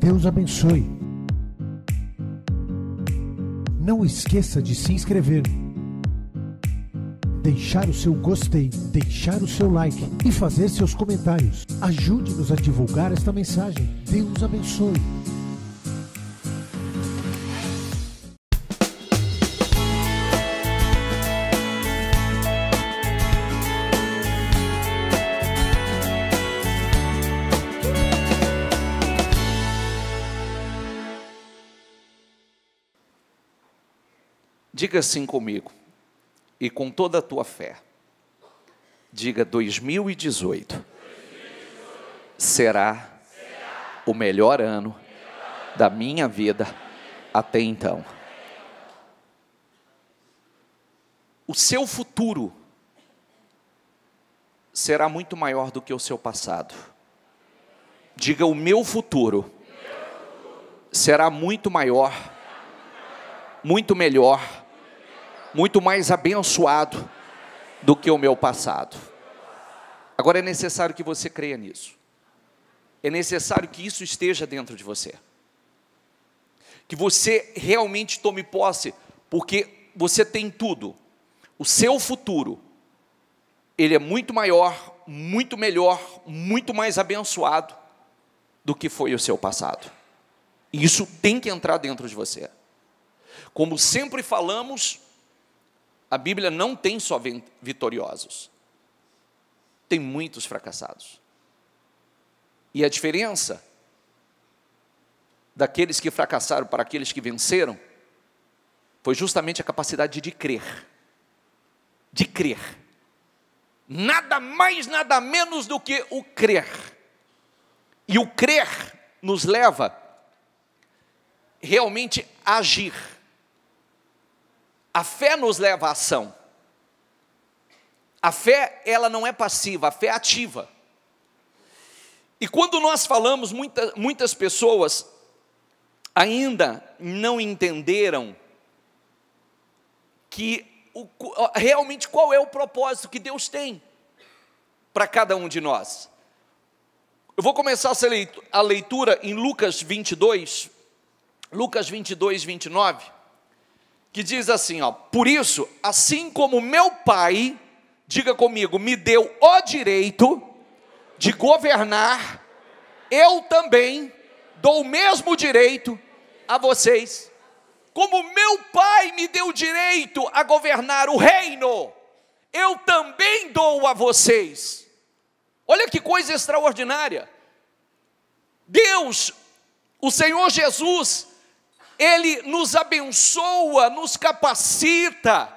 Deus abençoe. Não esqueça de se inscrever, deixar o seu gostei, deixar o seu like e fazer seus comentários. Ajude-nos a divulgar esta mensagem. Deus abençoe. Diga assim comigo, e com toda a tua fé. Diga: 2018 será o melhor ano da minha vida até então. O seu futuro será muito maior do que o seu passado. Diga: o meu futuro será muito maior, muito melhor, muito mais abençoado do que o meu passado. Agora é necessário que você creia nisso. É necessário que isso esteja dentro de você. Que você realmente tome posse, porque você tem tudo. O seu futuro, ele é muito maior, muito melhor, muito mais abençoado do que foi o seu passado. E isso tem que entrar dentro de você. Como sempre falamos, a Bíblia não tem só vitoriosos, tem muitos fracassados. E a diferença daqueles que fracassaram para aqueles que venceram foi justamente a capacidade de crer. De crer. Nada mais, nada menos do que o crer. E o crer nos leva realmente a agir. A fé nos leva à ação. A fé, ela não é passiva, a fé é ativa. E quando nós falamos, muitas pessoas ainda não entenderam que realmente qual é o propósito que Deus tem para cada um de nós. Eu vou começar a leitura em Lucas 22, 29, que diz assim, por isso, assim como meu Pai, diga comigo, me deu o direito de governar, eu também dou o mesmo direito a vocês. Como meu Pai me deu o direito a governar o reino, eu também dou a vocês. Olha que coisa extraordinária. Deus, o Senhor Jesus, Ele nos abençoa, nos capacita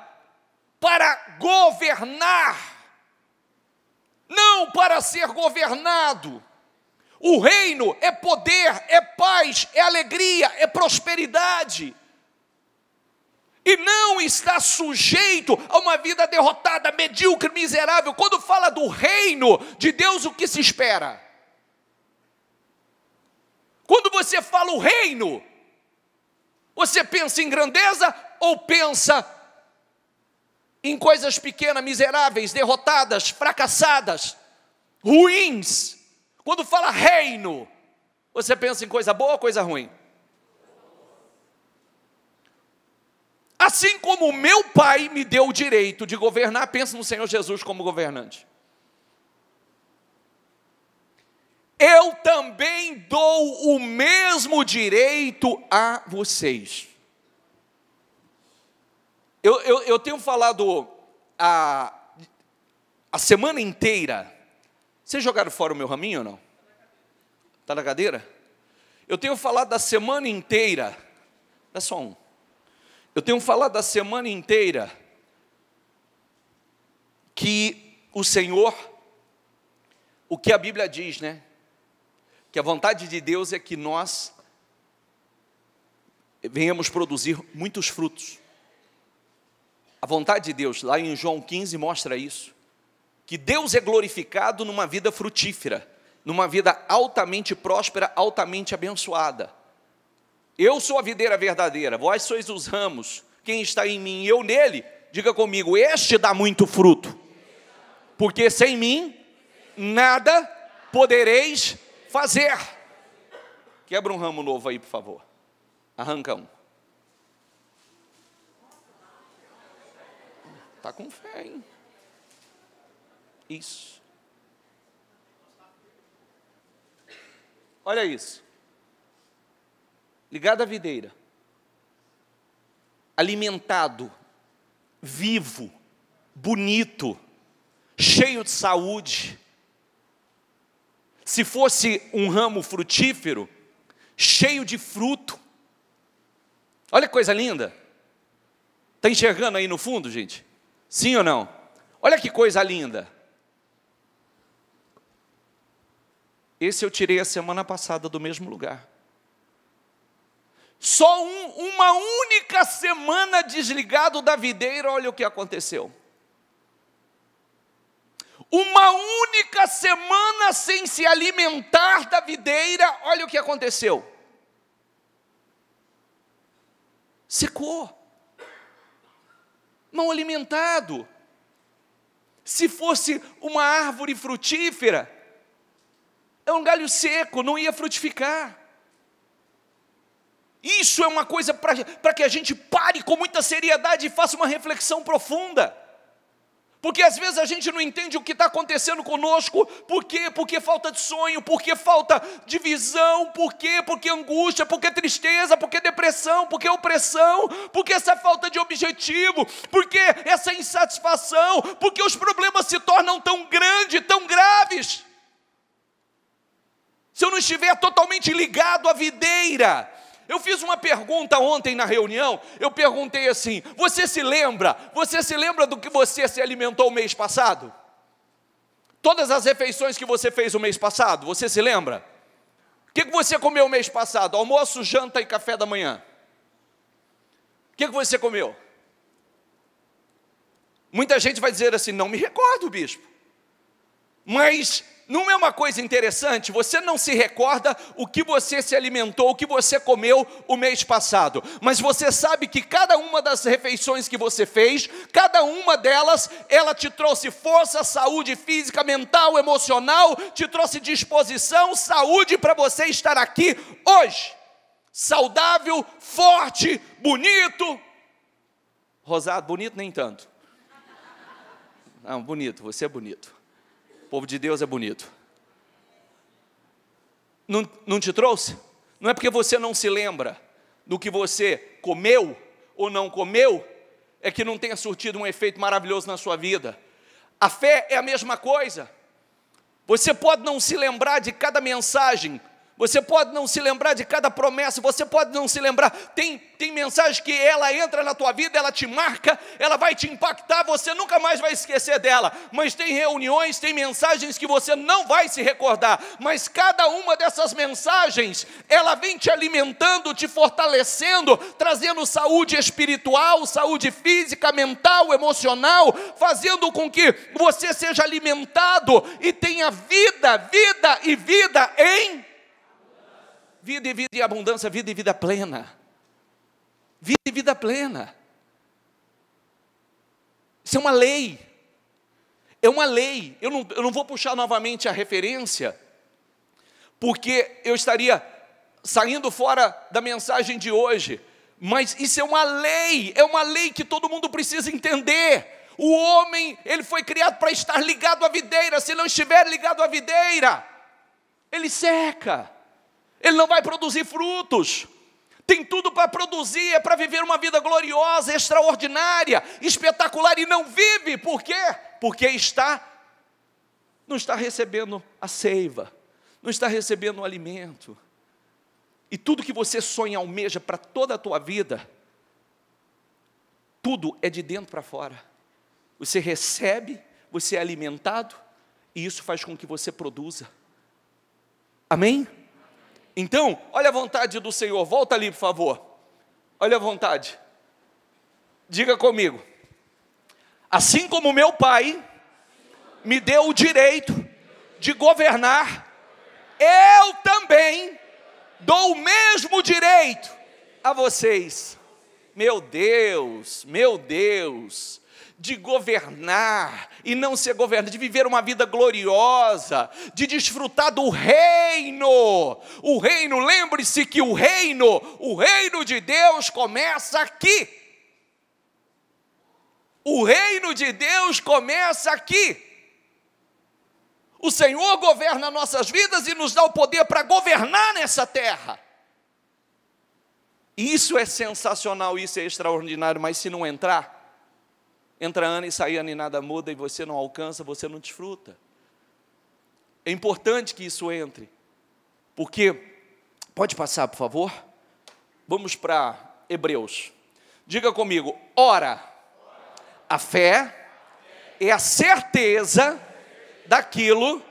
para governar, não para ser governado. O reino é poder, é paz, é alegria, é prosperidade. E não está sujeito a uma vida derrotada, medíocre, miserável. Quando fala do reino de Deus, o que se espera? Quando você fala o reino, você pensa em grandeza ou pensa em coisas pequenas, miseráveis, derrotadas, fracassadas, ruins? Quando fala reino, você pensa em coisa boa ou coisa ruim? Assim como o meu Pai me deu o direito de governar, pensa no Senhor Jesus como governante. Eu também dou o mesmo direito a vocês. Eu tenho falado a semana inteira. Vocês jogaram fora o meu raminho ou não? Está na cadeira? Eu tenho falado da semana inteira. É só um. Eu tenho falado da semana inteira que o Senhor, o que a Bíblia diz, né? Que a vontade de Deus é que nós venhamos produzir muitos frutos. A vontade de Deus, lá em João 15, mostra isso. Que Deus é glorificado numa vida frutífera, numa vida altamente próspera, altamente abençoada. Eu sou a videira verdadeira, vós sois os ramos. Quem está em mim e eu nele, diga comigo, este dá muito fruto. Porque sem mim, nada podereis fazer. Quebra um ramo novo aí, por favor. Arranca um. Está com fé, hein? Isso. Olha isso. Ligado à videira. Alimentado. Vivo. Bonito. Cheio de saúde. Se fosse um ramo frutífero, cheio de fruto. Olha que coisa linda. Está enxergando aí no fundo, gente? Sim ou não? Olha que coisa linda. Esse eu tirei a semana passada do mesmo lugar. Só uma única semana desligado da videira, olha o que aconteceu. Uma única semana sem se alimentar da videira, olha o que aconteceu. Secou. Não alimentado. Se fosse uma árvore frutífera, é um galho seco, não ia frutificar. Isso é uma coisa para que a gente pare com muita seriedade e faça uma reflexão profunda. Porque às vezes a gente não entende o que está acontecendo conosco. Por quê? Porque falta de sonho, porque falta de visão, por quê? Porque angústia, porque tristeza, porque depressão, porque opressão, porque essa falta de objetivo, porque essa insatisfação, porque os problemas se tornam tão grandes, tão graves. Se eu não estiver totalmente ligado à videira. Eu fiz uma pergunta ontem na reunião, eu perguntei assim, você se lembra do que você se alimentou o mês passado? Todas as refeições que você fez o mês passado, você se lembra? O que você comeu o mês passado? Almoço, janta e café da manhã. O que você comeu? Muita gente vai dizer assim, não me recordo, bispo. Mas não é uma coisa interessante? Você não se recorda o que você se alimentou, o que você comeu o mês passado. Mas você sabe que cada uma das refeições que você fez, cada uma delas, ela te trouxe força, saúde física, mental, emocional, te trouxe disposição, saúde para você estar aqui hoje. Saudável, forte, bonito. Rosado, bonito nem tanto. Não, bonito, você é bonito. O povo de Deus é bonito. Não te trouxe? Não é porque você não se lembra do que você comeu ou não comeu, é que não tenha surtido um efeito maravilhoso na sua vida. A fé é a mesma coisa. Você pode não se lembrar de cada mensagem, você pode não se lembrar de cada promessa, você pode não se lembrar, tem mensagem que ela entra na tua vida, ela te marca, ela vai te impactar, você nunca mais vai esquecer dela, mas tem reuniões, tem mensagens que você não vai se recordar, mas cada uma dessas mensagens, ela vem te alimentando, te fortalecendo, trazendo saúde espiritual, saúde física, mental, emocional, fazendo com que você seja alimentado e tenha vida em vida e vida e abundância, vida e vida plena. Vida e vida plena. Isso é uma lei. É uma lei. Eu não vou puxar novamente a referência, porque eu estaria saindo fora da mensagem de hoje. Mas isso é uma lei que todo mundo precisa entender. O homem, ele foi criado para estar ligado à videira. Se não estiver ligado à videira, ele seca. Ele não vai produzir frutos. Tem tudo para produzir, é para viver uma vida gloriosa, extraordinária, espetacular, e não vive. Por quê? Porque não está recebendo a seiva, não está recebendo o alimento. E tudo que você sonha, almeja para toda a tua vida, tudo é de dentro para fora. Você recebe, você é alimentado, e isso faz com que você produza. Amém? Então, olha a vontade do Senhor, volta ali por favor, olha a vontade, diga comigo, assim como meu Pai me deu o direito de governar, eu também dou o mesmo direito a vocês. Meu Deus, de governar e não ser governado, de viver uma vida gloriosa, de desfrutar do reino. O reino, lembre-se que o reino de Deus começa aqui. O reino de Deus começa aqui. O Senhor governa nossas vidas e nos dá o poder para governar nessa terra. Isso é sensacional, isso é extraordinário, mas se não entrar, entra ano e sai ano e nada muda, e você não alcança, você não desfruta. É importante que isso entre, porque, pode passar, por favor? Vamos para Hebreus. Diga comigo, ora, a fé é a certeza daquilo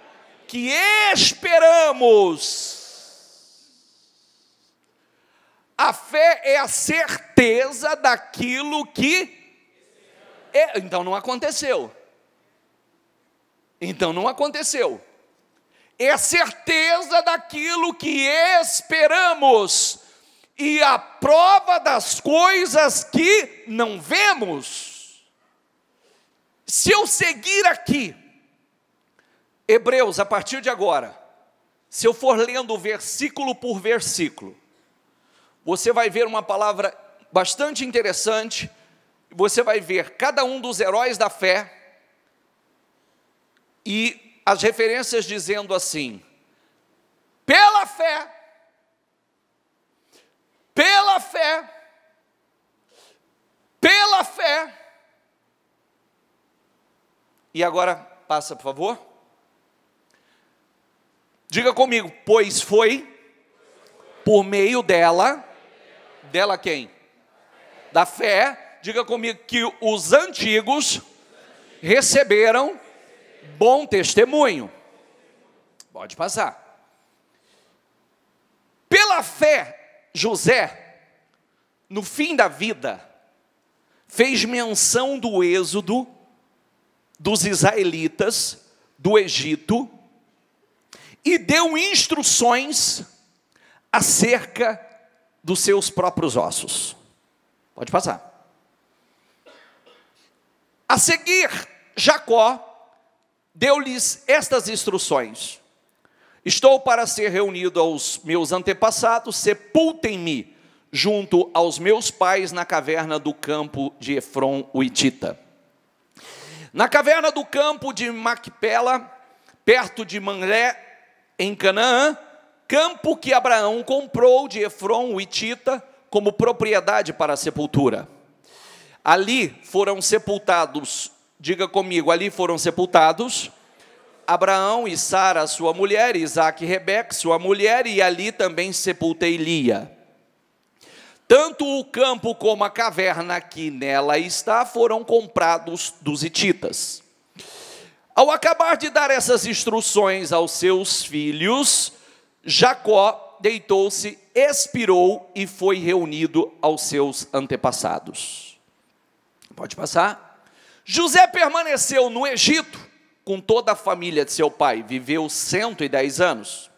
que esperamos. A fé é a certeza daquilo que... Então não aconteceu. Então não aconteceu. É a certeza daquilo que esperamos e a prova das coisas que não vemos. Se eu seguir aqui, Hebreus, a partir de agora, se eu for lendo versículo por versículo, você vai ver uma palavra bastante interessante. Você vai ver cada um dos heróis da fé e as referências dizendo assim: pela fé, pela fé, pela fé. E agora, passa por favor. Diga comigo, pois foi por meio dela quem? Da fé. Diga comigo que os antigos receberam bom testemunho. Pode passar. Pela fé, José, no fim da vida, fez menção do êxodo dos israelitas do Egito e deu instruções acerca dos seus próprios ossos. Pode passar. A seguir, Jacó deu-lhes estas instruções: estou para ser reunido aos meus antepassados, sepultem-me junto aos meus pais na caverna do campo de Efron, o Hitita. Na caverna do campo de Macpela, perto de Mamré, em Canaã, campo que Abraão comprou de Efron, o Hitita, como propriedade para a sepultura. Ali foram sepultados, diga comigo, ali foram sepultados Abraão e Sara, sua mulher, Isaque e Rebeca, sua mulher, e ali também sepultei Lia. Tanto o campo como a caverna que nela está foram comprados dos hititas. Ao acabar de dar essas instruções aos seus filhos, Jacó deitou-se, expirou e foi reunido aos seus antepassados. Pode passar. José permaneceu no Egito com toda a família de seu pai, viveu 110 anos.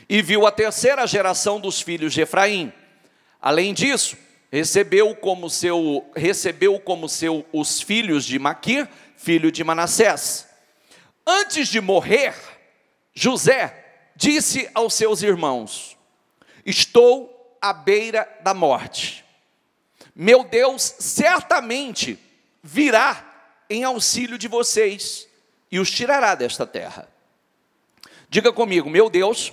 E viu a terceira geração dos filhos de Efraim. Além disso, recebeu como seu os filhos de Maquir, filho de Manassés. Antes de morrer, José disse aos seus irmãos: estou à beira da morte. Meu Deus certamente virá em auxílio de vocês e os tirará desta terra. Diga comigo, meu Deus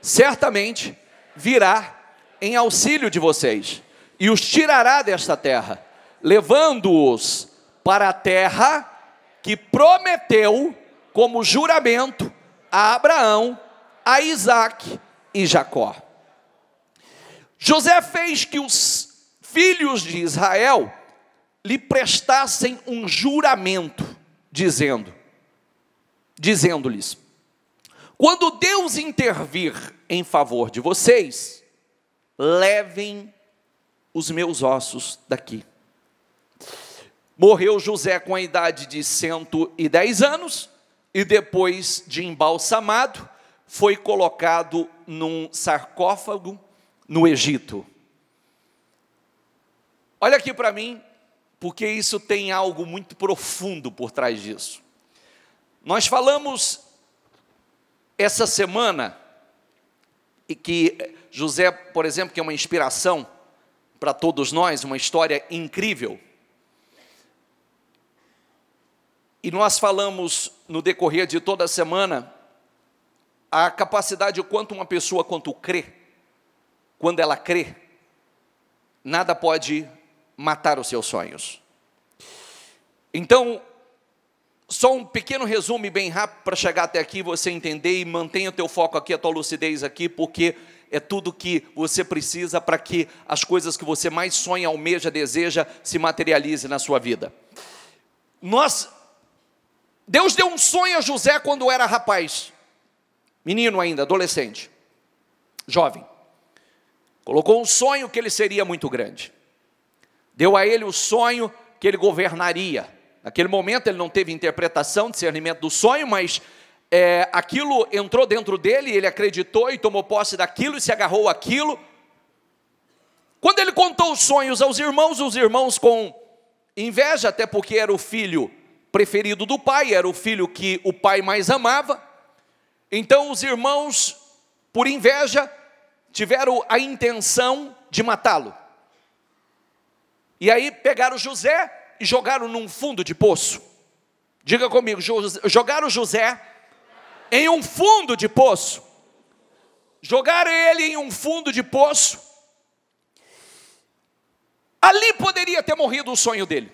certamente virá em auxílio de vocês e os tirará desta terra, levando-os para a terra que prometeu como juramento a Abraão, a Isaque e Jacó. José fez que os filhos de Israel lhe prestassem um juramento, dizendo-lhes: quando Deus intervir em favor de vocês, levem os meus ossos daqui. Morreu José com a idade de 110 anos, e depois de embalsamado, foi colocado num sarcófago no Egito. Olha aqui para mim, porque isso tem algo muito profundo por trás disso. Nós falamos essa semana, e que José, por exemplo, que é uma inspiração para todos nós, uma história incrível. E nós falamos no decorrer de toda a semana a capacidade de quanto uma pessoa, quando ela crê, nada pode matar os seus sonhos. Então, só um pequeno resumo bem rápido para chegar até aqui, você entender, e mantenha o teu foco aqui, a tua lucidez aqui, porque é tudo que você precisa para que as coisas que você mais sonha, almeja, deseja, se materialize na sua vida. Deus deu um sonho a José quando era rapaz, menino ainda, adolescente, jovem. Colocou um sonho que ele seria muito grande. Deu a ele o sonho que ele governaria. Naquele momento ele não teve interpretação, discernimento do sonho, mas aquilo entrou dentro dele, ele acreditou e tomou posse daquilo e se agarrou àquilo. Quando ele contou os sonhos aos irmãos, os irmãos com inveja, até porque era o filho preferido do pai, era o filho que o pai mais amava. Então os irmãos, por inveja, tiveram a intenção de matá-lo. E aí pegaram José e jogaram num fundo de poço. Diga comigo, jogaram José em um fundo de poço. Jogaram ele em um fundo de poço. Ali poderia ter morrido o sonho dele.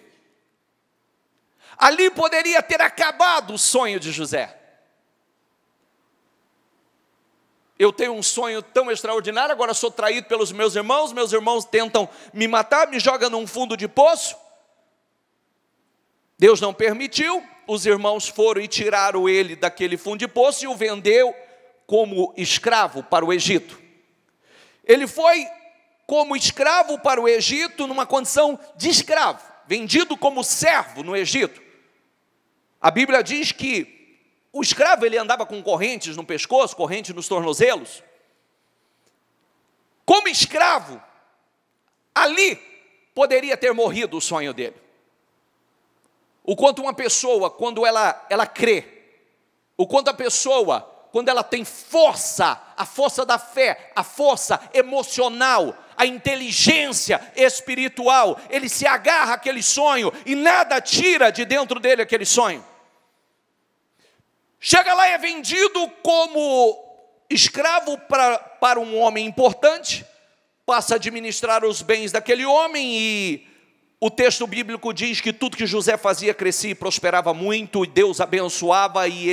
Ali poderia ter acabado o sonho de José. Eu tenho um sonho tão extraordinário, agora sou traído pelos meus irmãos tentam me matar, me jogam num fundo de poço. Deus não permitiu, os irmãos foram e tiraram ele daquele fundo de poço e o vendeu como escravo para o Egito. Ele foi como escravo para o Egito numa condição de escravo, vendido como servo no Egito. A Bíblia diz que o escravo ele andava com correntes no pescoço, correntes nos tornozelos. Como escravo, ali poderia ter morrido o sonho dele. O quanto uma pessoa, quando ela crê, o quanto a pessoa, quando ela tem força, a força da fé, a força emocional, a inteligência espiritual, ele se agarra àquele sonho e nada tira de dentro dele aquele sonho. Chega lá e é vendido como escravo para um homem importante, passa a administrar os bens daquele homem e o texto bíblico diz que tudo que José fazia crescia e prosperava muito, e Deus abençoava, e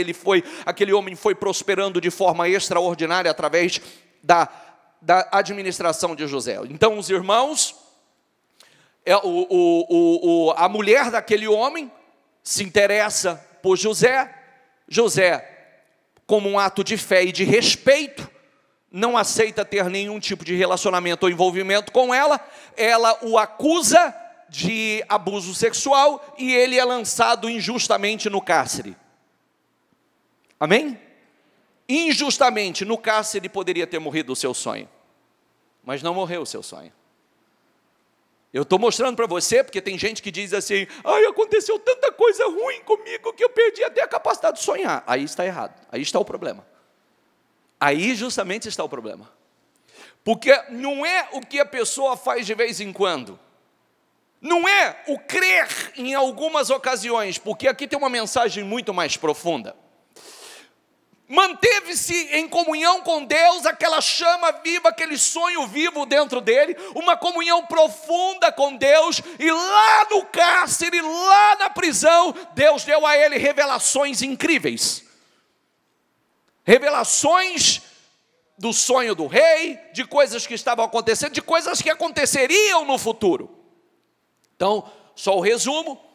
aquele homem foi prosperando de forma extraordinária através da administração de José. Então os irmãos, a mulher daquele homem se interessa por José. José, como um ato de fé e de respeito, não aceita ter nenhum tipo de relacionamento ou envolvimento com ela. Ela o acusa de abuso sexual e ele é lançado injustamente no cárcere. Amém? Injustamente no cárcere poderia ter morrido o seu sonho, mas não morreu o seu sonho. Eu estou mostrando para você, porque tem gente que diz assim: ai, aconteceu tanta coisa ruim comigo que eu perdi até a capacidade de sonhar. Aí está errado, aí está o problema. Aí justamente está o problema. Porque não é o que a pessoa faz de vez em quando. Não é o crer em algumas ocasiões, porque aqui tem uma mensagem muito mais profunda. Manteve-se em comunhão com Deus, aquela chama viva, aquele sonho vivo dentro dele, uma comunhão profunda com Deus, e lá no cárcere, lá na prisão, Deus deu a ele revelações incríveis. Revelações do sonho do rei, de coisas que estavam acontecendo, de coisas que aconteceriam no futuro. Então, só o resumo.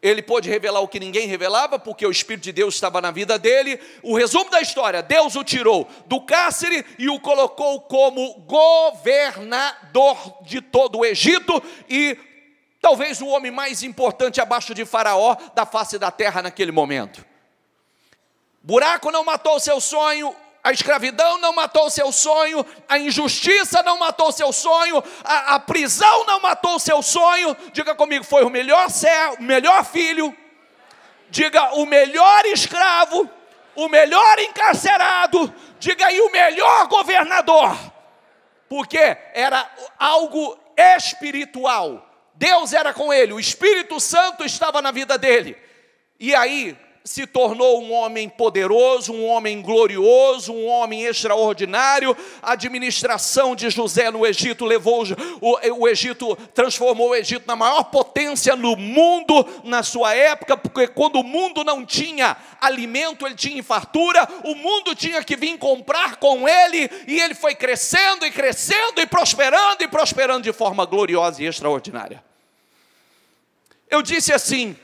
Ele pôde revelar o que ninguém revelava, porque o Espírito de Deus estava na vida dele. O resumo da história: Deus o tirou do cárcere e o colocou como governador de todo o Egito, e talvez o homem mais importante abaixo de Faraó da face da terra naquele momento. Buraco não matou o seu sonho, A escravidão não matou o seu sonho, a injustiça não matou o seu sonho, a prisão não matou o seu sonho. Diga comigo, foi o melhor servo, o melhor filho, diga o melhor escravo, o melhor encarcerado, diga aí o melhor governador, porque era algo espiritual. Deus era com ele, o Espírito Santo estava na vida dele, e aí se tornou um homem poderoso, um homem glorioso, um homem extraordinário. A administração de José no Egito levou o Egito, transformou o Egito na maior potência no mundo na sua época, porque quando o mundo não tinha alimento, ele tinha fartura, o mundo tinha que vir comprar com ele, e ele foi crescendo e crescendo e prosperando de forma gloriosa e extraordinária. Eu disse assim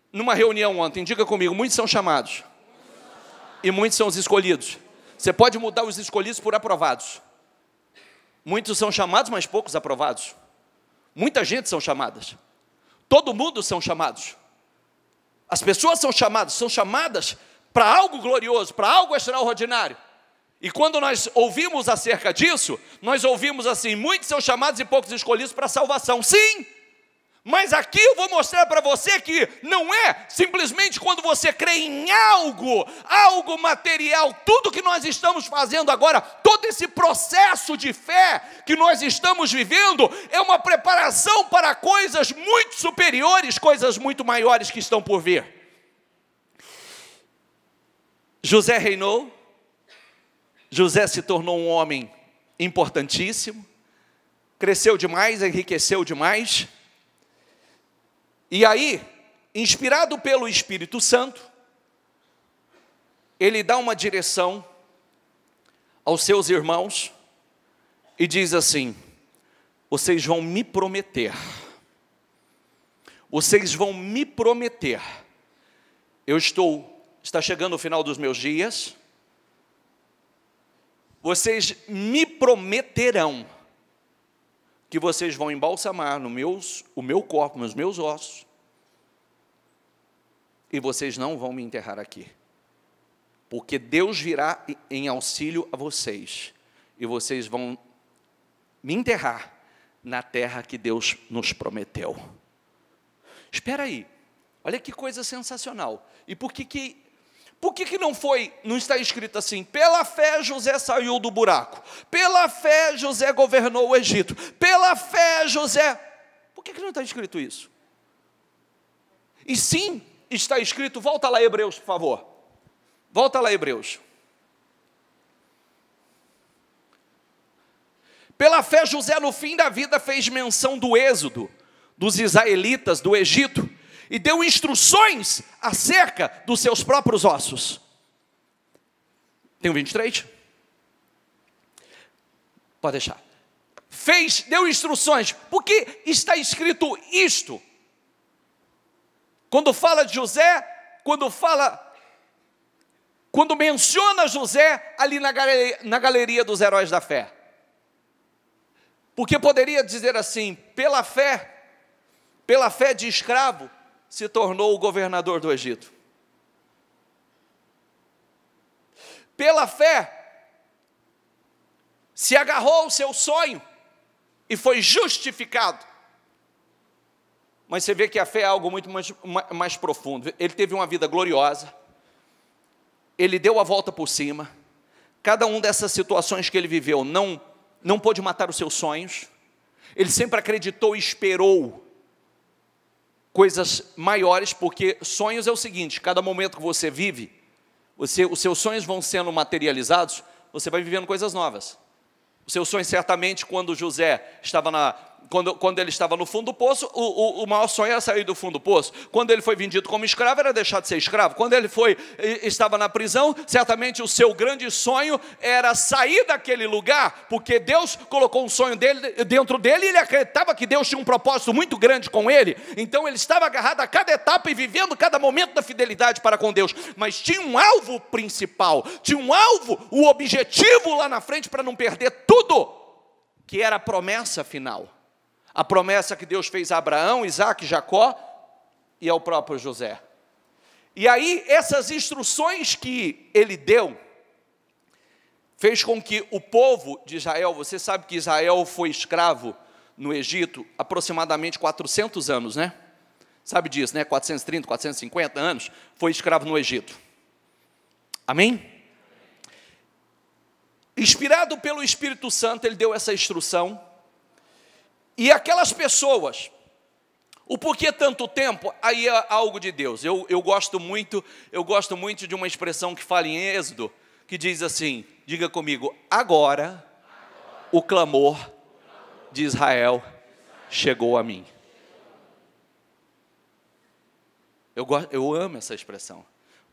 numa reunião ontem, diga comigo, muitos são chamados e muitos são os escolhidos. Você pode mudar os escolhidos por aprovados. Muitos são chamados, mas poucos aprovados. Muita gente são chamadas. Todo mundo são chamados. As pessoas são chamadas para algo glorioso, para algo extraordinário. E quando nós ouvimos acerca disso, nós ouvimos assim, muitos são chamados e poucos escolhidos para a salvação. Sim! Mas aqui eu vou mostrar para você que não é simplesmente quando você crê em algo material. Tudo que nós estamos fazendo agora, todo esse processo de fé que nós estamos vivendo, é uma preparação para coisas muito superiores, coisas muito maiores que estão por vir. José reinou, José se tornou um homem importantíssimo, cresceu demais, enriqueceu demais. E aí, inspirado pelo Espírito Santo, ele dá uma direção aos seus irmãos e diz assim: vocês vão me prometer, está chegando o final dos meus dias, vocês me prometerão que vocês vão embalsamar o meu corpo, nos meus ossos, e vocês não vão me enterrar aqui, porque Deus virá em auxílio a vocês, e vocês vão me enterrar na terra que Deus nos prometeu. Espera aí, olha que coisa sensacional. E por que não está escrito assim? Pela fé José saiu do buraco, pela fé José governou o Egito, pela fé José... Por que não está escrito isso? E sim, está escrito, volta lá Hebreus, por favor. Volta lá Hebreus. Pela fé José no fim da vida fez menção do êxodo, dos israelitas do Egito, e deu instruções acerca dos seus próprios ossos. Tem o 23? Pode deixar. Deu instruções. Por que está escrito isto? Quando fala de José, quando menciona José ali na galeria dos heróis da fé. Porque poderia dizer assim, pela fé de escravo, se tornou o governador do Egito. Pela fé, se agarrou ao seu sonho e foi justificado. Mas você vê que a fé é algo muito mais profundo. Ele teve uma vida gloriosa, ele deu a volta por cima. Cada uma dessas situações que ele viveu não pôde matar os seus sonhos. Ele sempre acreditou e esperou coisas maiores, porque sonhos é o seguinte: cada momento que você vive, os seus sonhos vão sendo materializados, você vai vivendo coisas novas. Os seus sonhos, certamente, quando José estava quando ele estava no fundo do poço, o maior sonho era sair do fundo do poço. Quando ele foi vendido como escravo, era deixar de ser escravo. Quando ele estava na prisão, certamente o seu grande sonho era sair daquele lugar, porque Deus colocou um sonho dentro dele, e ele acreditava que Deus tinha um propósito muito grande com ele. Então ele estava agarrado a cada etapa e vivendo cada momento da fidelidade para com Deus. Mas tinha um alvo principal, tinha um alvo, o objetivo lá na frente, para não perder tudo, que era a promessa final. A promessa que Deus fez a Abraão, Isaac, Jacó e ao próprio José. E aí, essas instruções que ele deu, fez com que o povo de Israel, você sabe que Israel foi escravo no Egito aproximadamente 400 anos, né? Sabe disso, né? 430, 450 anos foi escravo no Egito. Amém? Inspirado pelo Espírito Santo, ele deu essa instrução. E aquelas pessoas, o porquê tanto tempo, aí é algo de Deus. Eu gosto muito de uma expressão que fala em Êxodo, que diz assim, diga comigo, agora o clamor de Israel chegou a mim. Eu amo essa expressão.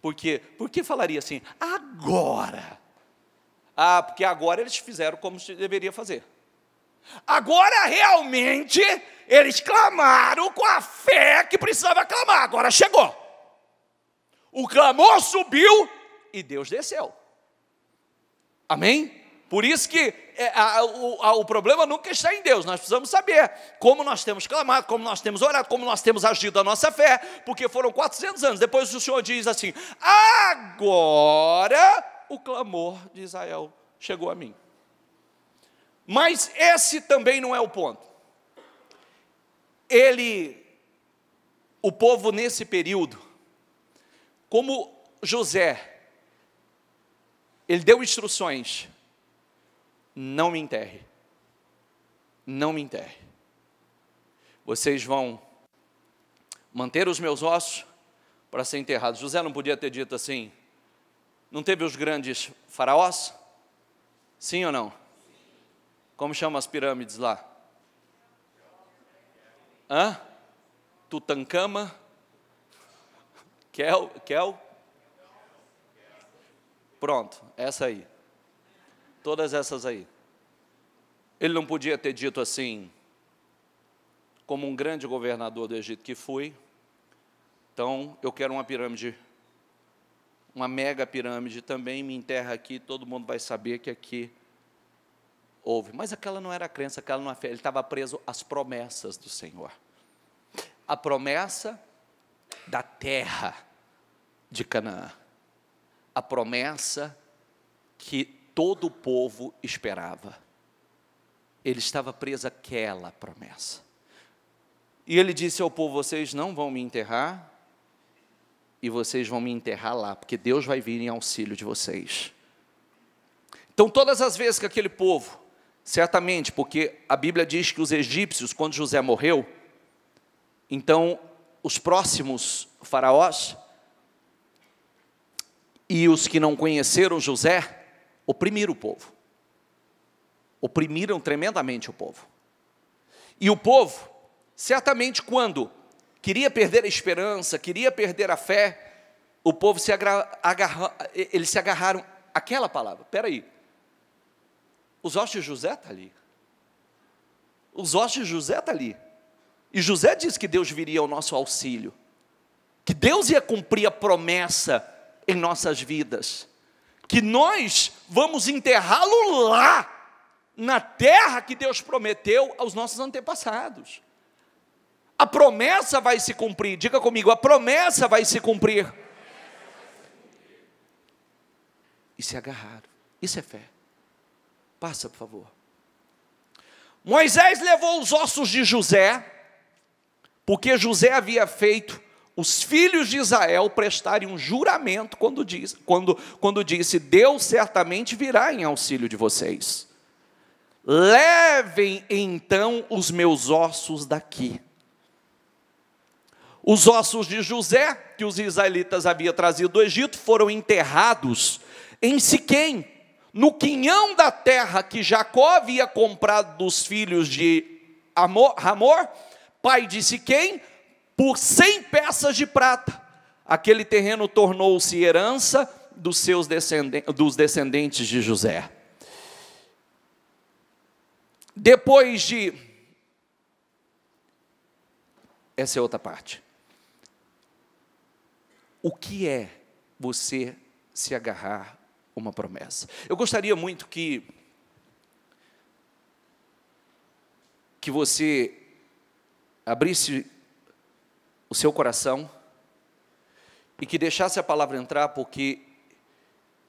Por quê? Por que falaria assim, agora? Ah, porque agora eles fizeram como se deveria fazer. Agora realmente eles clamaram com a fé que precisava clamar, agora chegou. O clamor subiu e Deus desceu. Amém? Por isso que o problema nunca está em Deus, nós precisamos saber como nós temos clamado, como nós temos orado, como nós temos agido a nossa fé, porque foram 400 anos, depois o Senhor diz assim, agora o clamor de Israel chegou a mim. Mas esse também não é o ponto. O povo nesse período, como José, ele deu instruções, não me enterre, não me enterre. Vocês vão manter os meus ossos para ser enterrados. José não podia ter dito assim, não teve os grandes faraós? Sim ou não? Como chamam as pirâmides lá? Tutancama? Kel? Pronto, essa aí. Todas essas aí. Ele não podia ter dito assim, como um grande governador do Egito que fui, então eu quero uma pirâmide, uma mega pirâmide, também me enterra aqui, todo mundo vai saber que aqui houve. Mas aquela não era a crença, aquela não era a fé, ele estava preso às promessas do Senhor. A promessa da terra de Canaã. A promessa que todo o povo esperava. Ele estava preso àquela promessa. E ele disse ao povo, vocês não vão me enterrar, e vocês vão me enterrar lá, porque Deus vai vir em auxílio de vocês. Então, todas as vezes que aquele povo, certamente, porque a Bíblia diz que os egípcios, quando José morreu, então, os próximos faraós, e os que não conheceram José, oprimiram o povo. Oprimiram tremendamente o povo. E o povo, certamente quando queria perder a esperança, queria perder a fé, o povo eles se agarraram àquela palavra. Espera aí, os ossos de José estão ali. Os ossos de José estão ali. E José disse que Deus viria ao nosso auxílio. Que Deus ia cumprir a promessa em nossas vidas. Que nós vamos enterrá-lo lá, na terra que Deus prometeu aos nossos antepassados. A promessa vai se cumprir, diga comigo, a promessa vai se cumprir. E se agarraram, isso é fé. Passa, por favor. Moisés levou os ossos de José, porque José havia feito os filhos de Israel prestarem um juramento quando disse, Deus certamente virá em auxílio de vocês. Levem então os meus ossos daqui. Os ossos de José, que os israelitas haviam trazido do Egito, foram enterrados em Siquém, no quinhão da terra que Jacó havia comprado dos filhos de Hamor, pai de Siquém, por 100 peças de prata. Aquele terreno tornou-se herança dos descendentes de José. Depois de... Essa é outra parte. O que é você se agarrar a uma promessa? Eu gostaria muito que você abrisse o seu coração e que deixasse a palavra entrar, porque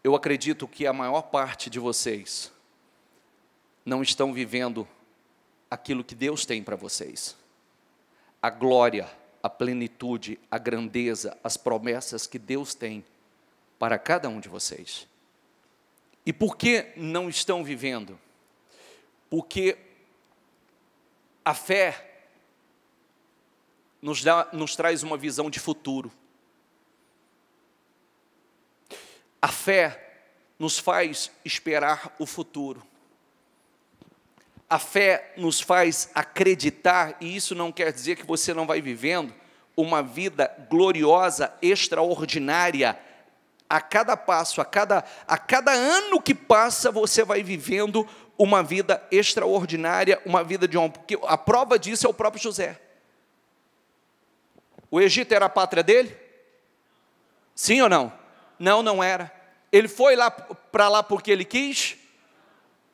eu acredito que a maior parte de vocês não estão vivendo aquilo que Deus tem para vocês. A glória, a plenitude, a grandeza, as promessas que Deus tem para cada um de vocês. E por que não estão vivendo? Porque a fé nos traz uma visão de futuro. A fé nos faz esperar o futuro. A fé nos faz acreditar, e isso não quer dizer que você não vai vivendo uma vida gloriosa, extraordinária. A cada passo, a cada ano que passa, você vai vivendo uma vida extraordinária, uma vida de honra. Porque a prova disso é o próprio José. O Egito era a pátria dele? Sim ou não? Não, não era. Ele foi para lá porque ele quis?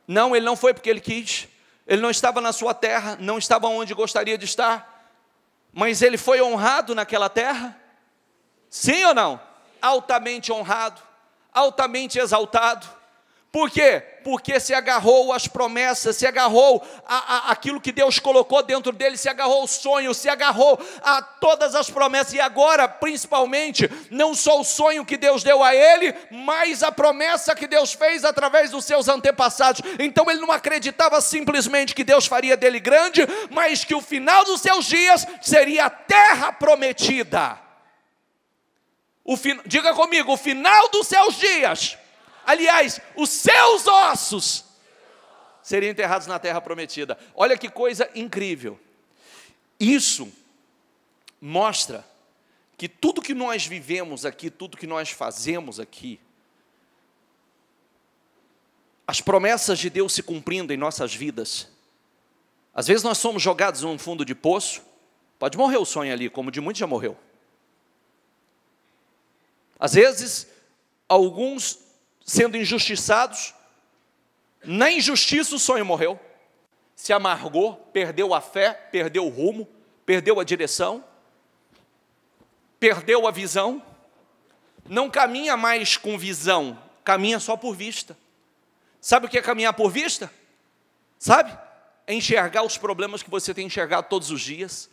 Não, ele não foi porque ele quis. Ele não estava na sua terra, não estava onde gostaria de estar. Mas ele foi honrado naquela terra? Sim ou não? Altamente honrado, altamente exaltado. Por quê? Porque se agarrou às promessas, se agarrou àquilo que Deus colocou dentro dele, se agarrou ao sonho, se agarrou a todas as promessas. E agora, principalmente, não só o sonho que Deus deu a ele, mas a promessa que Deus fez através dos seus antepassados. Então ele não acreditava simplesmente que Deus faria dele grande, mas que o final dos seus dias seria a terra prometida. Diga comigo, o final dos seus dias, aliás, os seus ossos seriam enterrados na terra prometida. Olha que coisa incrível. Isso mostra que tudo que nós vivemos aqui, tudo que nós fazemos aqui, as promessas de Deus se cumprindo em nossas vidas. Às vezes nós somos jogados num fundo de poço, pode morrer o sonho ali, como de muitos já morreu. Às vezes, alguns sendo injustiçados, na injustiça o sonho morreu, se amargou, perdeu a fé, perdeu o rumo, perdeu a direção, perdeu a visão, não caminha mais com visão, caminha só por vista. Sabe o que é caminhar por vista? Sabe? É enxergar os problemas que você tem enxergado todos os dias.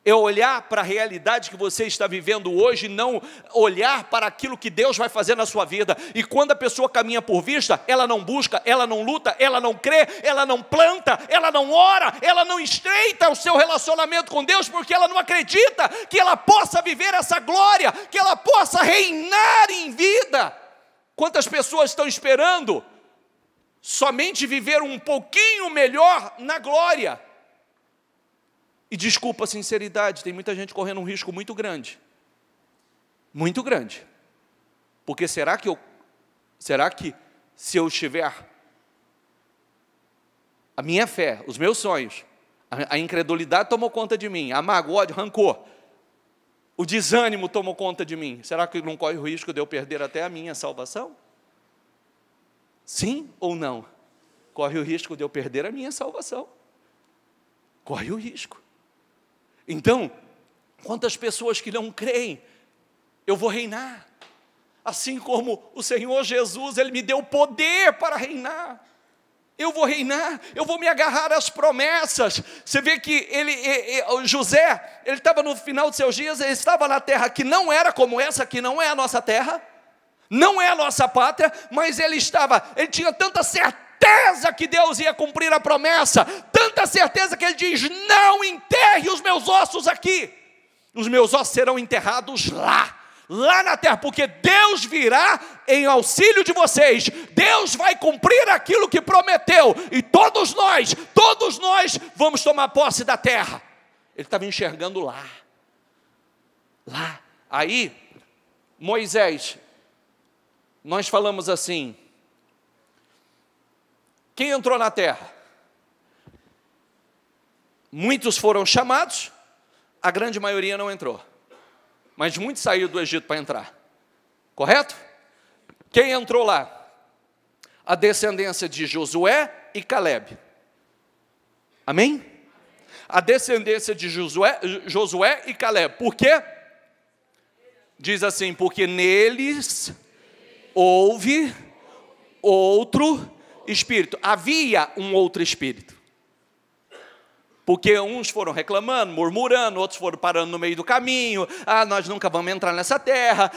É olhar para a realidade que você está vivendo hoje, não olhar para aquilo que Deus vai fazer na sua vida. E quando a pessoa caminha por vista, ela não busca, ela não luta, ela não crê, ela não planta, ela não ora, ela não estreita o seu relacionamento com Deus, porque ela não acredita que ela possa viver essa glória, que ela possa reinar em vida. Quantas pessoas estão esperando somente viver um pouquinho melhor na glória? E desculpa a sinceridade, tem muita gente correndo um risco muito grande. Muito grande. Porque será que se eu estiver, a minha fé, os meus sonhos, a incredulidade tomou conta de mim, a mágoa, o ódio, rancor, o desânimo tomou conta de mim, será que não corre o risco de eu perder até a minha salvação? Sim ou não? Corre o risco de eu perder a minha salvação. Corre o risco. Então, quantas pessoas que não creem, eu vou reinar, assim como o Senhor Jesus, Ele me deu poder para reinar, eu vou reinar, eu vou me agarrar às promessas. Você vê que José, ele estava no final de seus dias, ele estava na terra que não era como essa, que não é a nossa terra, não é a nossa pátria, mas ele tinha tanta certeza que Deus ia cumprir a promessa, tanta certeza que ele diz: não enterre os meus ossos aqui, os meus ossos serão enterrados lá na terra, porque Deus virá em auxílio de vocês, Deus vai cumprir aquilo que prometeu, e todos nós vamos tomar posse da terra. Ele estava enxergando lá. Aí, Moisés, nós falamos assim, quem entrou na terra? Muitos foram chamados, a grande maioria não entrou. Mas muitos saíram do Egito para entrar. Correto? Quem entrou lá? A descendência de Josué e Calebe. Amém? A descendência de Josué e Calebe. Por quê? Diz assim, porque neles houve outro espírito. Havia um outro espírito. Porque uns foram reclamando, murmurando, outros foram parando no meio do caminho. Nós nunca vamos entrar nessa terra.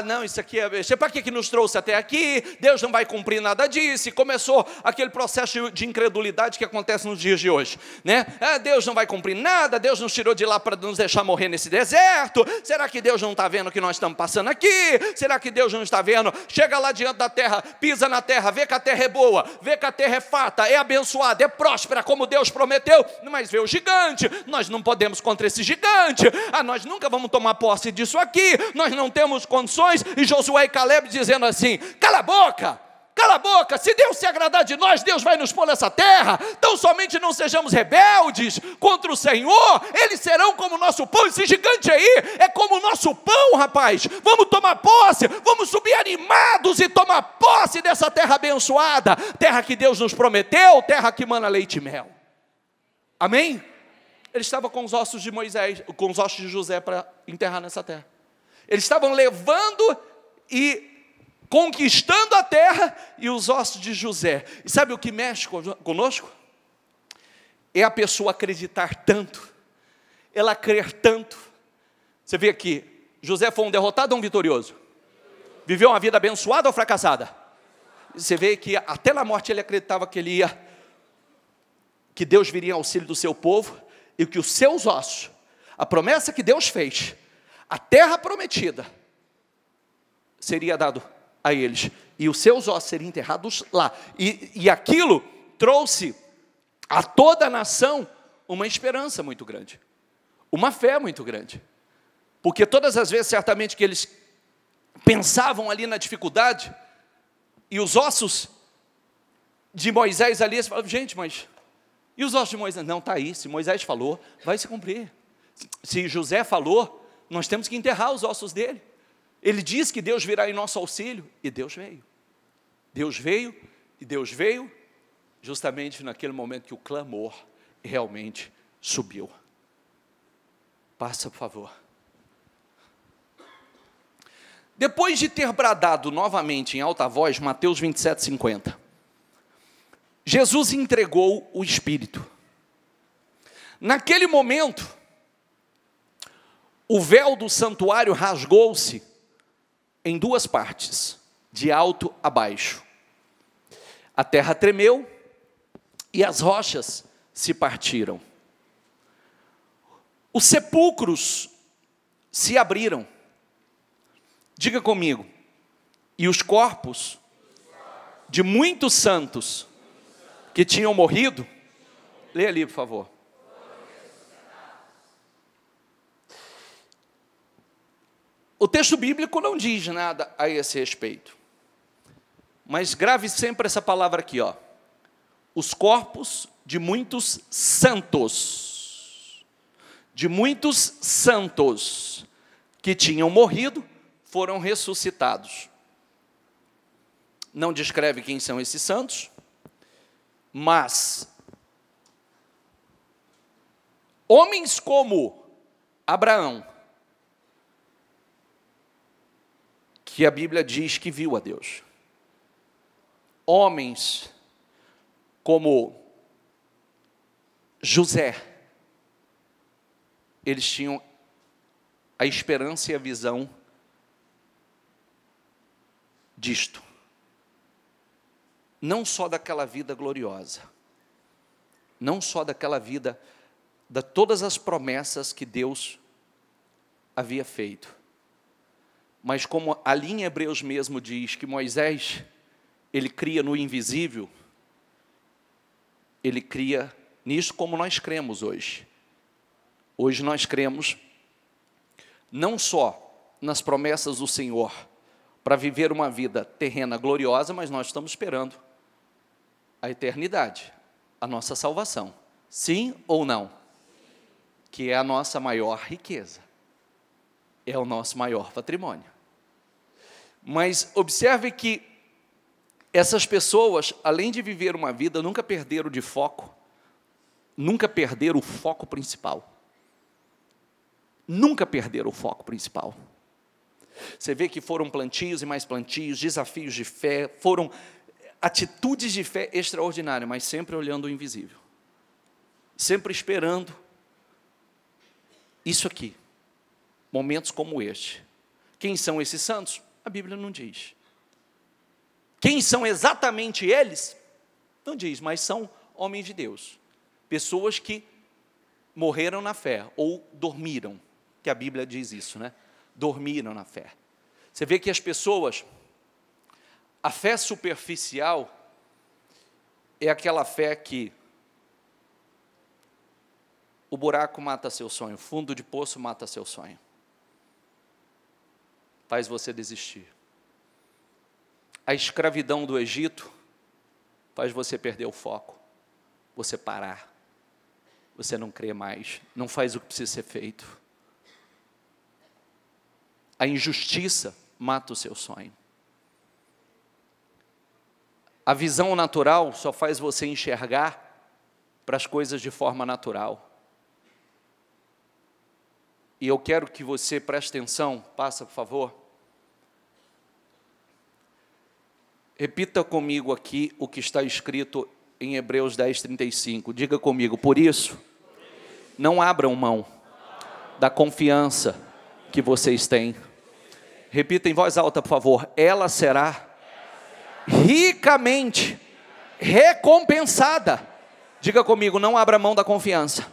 Não, isso aqui é... Para que nos trouxe até aqui? Deus não vai cumprir nada disso. E começou aquele processo de incredulidade que acontece nos dias de hoje, né? Deus não vai cumprir nada, Deus nos tirou de lá para nos deixar morrer nesse deserto. Será que Deus não está vendo o que nós estamos passando aqui? Será que Deus não está vendo? Chega lá diante da terra, pisa na terra, vê que a terra é boa, vê que a terra é farta, é abençoada, é próspera, como Deus prometeu, mas vê o gigante, nós não podemos contra esse gigante, nós nunca vamos tomar posse disso aqui, nós não temos condições. E Josué e Caleb dizendo assim: cala a boca, se Deus se agradar de nós, Deus vai nos pôr nessa terra. Então somente não sejamos rebeldes contra o Senhor, eles serão como o nosso pão. Esse gigante aí é como o nosso pão, rapaz. Vamos tomar posse, vamos subir animados e tomar posse dessa terra abençoada, terra que Deus nos prometeu, terra que mana leite e mel. Amém? Ele estava com os ossos de Moisés, com os ossos de José para enterrar nessa terra. Eles estavam levando e conquistando a terra e os ossos de José. E sabe o que mexe conosco? É a pessoa acreditar tanto, ela crer tanto. Você vê aqui, José foi um derrotado ou um vitorioso? Viveu uma vida abençoada ou fracassada? Você vê que até na morte ele acreditava que Deus viria em auxílio do seu povo, e que os seus ossos, a promessa que Deus fez, a terra prometida, seria dado a eles, e os seus ossos seriam enterrados lá, e aquilo trouxe a toda a nação uma esperança muito grande, uma fé muito grande, porque todas as vezes, certamente, que eles pensavam ali na dificuldade, e os ossos de Moisés ali, eles falavam: gente, mas... E os ossos de Moisés? Não, está aí, se Moisés falou, vai se cumprir. Se José falou, nós temos que enterrar os ossos dele. Ele diz que Deus virá em nosso auxílio, e Deus veio. Deus veio, e Deus veio justamente naquele momento que o clamor realmente subiu. Passa, por favor. Depois de ter bradado novamente em alta voz, Mateus 27:50, Jesus entregou o Espírito. Naquele momento, o véu do santuário rasgou-se em duas partes, de alto a baixo. A terra tremeu e as rochas se partiram. Os sepulcros se abriram. Diga comigo. E os corpos de muitos santos que tinham morrido, lê ali, por favor. O texto bíblico não diz nada a esse respeito, mas grave sempre essa palavra aqui, ó. Os corpos de muitos santos que tinham morrido, foram ressuscitados. Não descreve quem são esses santos, mas homens como Abraão, que a Bíblia diz que viu a Deus, homens como José, eles tinham a esperança e a visão disto. Não só daquela vida gloriosa, não só daquela vida, de todas as promessas que Deus havia feito, mas como ali em Hebreus mesmo diz que Moisés, ele cria no invisível, ele cria nisso como nós cremos hoje. Hoje nós cremos não só nas promessas do Senhor para viver uma vida terrena gloriosa, mas nós estamos esperando a eternidade, a nossa salvação. Sim ou não? Que é a nossa maior riqueza, é o nosso maior patrimônio. Mas observe que essas pessoas, além de viver uma vida, nunca perderam de foco, nunca perderam o foco principal. Nunca perderam o foco principal. Você vê que foram plantios e mais plantios, desafios de fé, foram atitudes de fé extraordinárias, mas sempre olhando o invisível. Sempre esperando isso aqui. Momentos como este. Quem são esses santos? A Bíblia não diz. Quem são exatamente eles? Não diz, mas são homens de Deus. Pessoas que morreram na fé, ou dormiram, que a Bíblia diz isso, né? Dormiram na fé. Você vê que as pessoas, a fé superficial é aquela fé que o buraco mata seu sonho, o fundo de poço mata seu sonho. Faz você desistir. A escravidão do Egito faz você perder o foco, você parar, você não crê mais, não faz o que precisa ser feito. A injustiça mata o seu sonho. A visão natural só faz você enxergar para as coisas de forma natural. E eu quero que você preste atenção, passa por favor. Repita comigo aqui o que está escrito em Hebreus 10:35. Diga comigo, por isso, não abram mão da confiança que vocês têm. Repita em voz alta, por favor. Ela será ricamente recompensada. Diga comigo, não abra mão da confiança.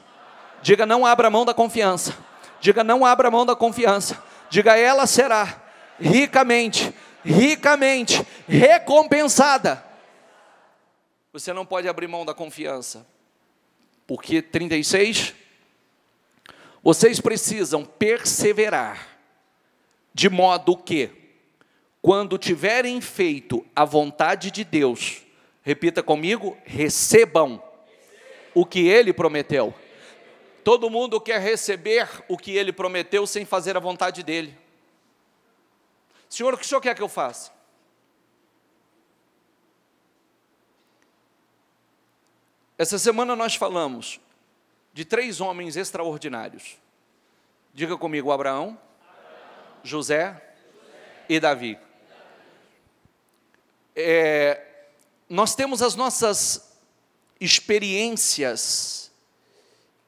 Diga, não abra mão da confiança. Diga, não abra mão da confiança. Diga, ela será ricamente recompensada. Você não pode abrir mão da confiança. Porque 36, vocês precisam perseverar, de modo que, quando tiverem feito a vontade de Deus, repita comigo, recebam o que Ele prometeu. Todo mundo quer receber o que Ele prometeu sem fazer a vontade dEle. Senhor, o que o Senhor quer que eu faça? Essa semana nós falamos de 3 homens extraordinários. Diga comigo, Abraão, José e Davi. Nós temos as nossas experiências,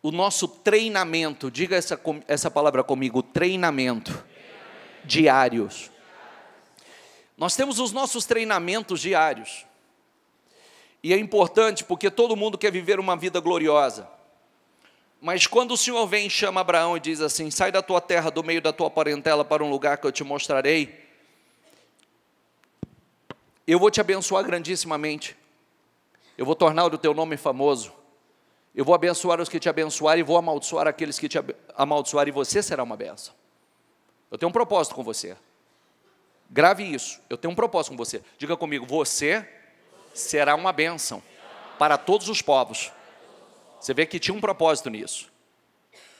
o nosso treinamento, diga essa palavra comigo, treinamento diários. Nós temos os nossos treinamentos diários. E é importante porque todo mundo quer viver uma vida gloriosa. Mas quando o Senhor vem e chama Abraão e diz assim, sai da tua terra, do meio da tua parentela, para um lugar que eu te mostrarei, eu vou te abençoar grandissimamente, eu vou tornar o teu nome famoso, eu vou abençoar os que te abençoarem, e vou amaldiçoar aqueles que te amaldiçoarem, e você será uma bênção. Eu tenho um propósito com você. Grave isso, eu tenho um propósito com você. Diga comigo, você será uma bênção para todos os povos. Você vê que tinha um propósito nisso.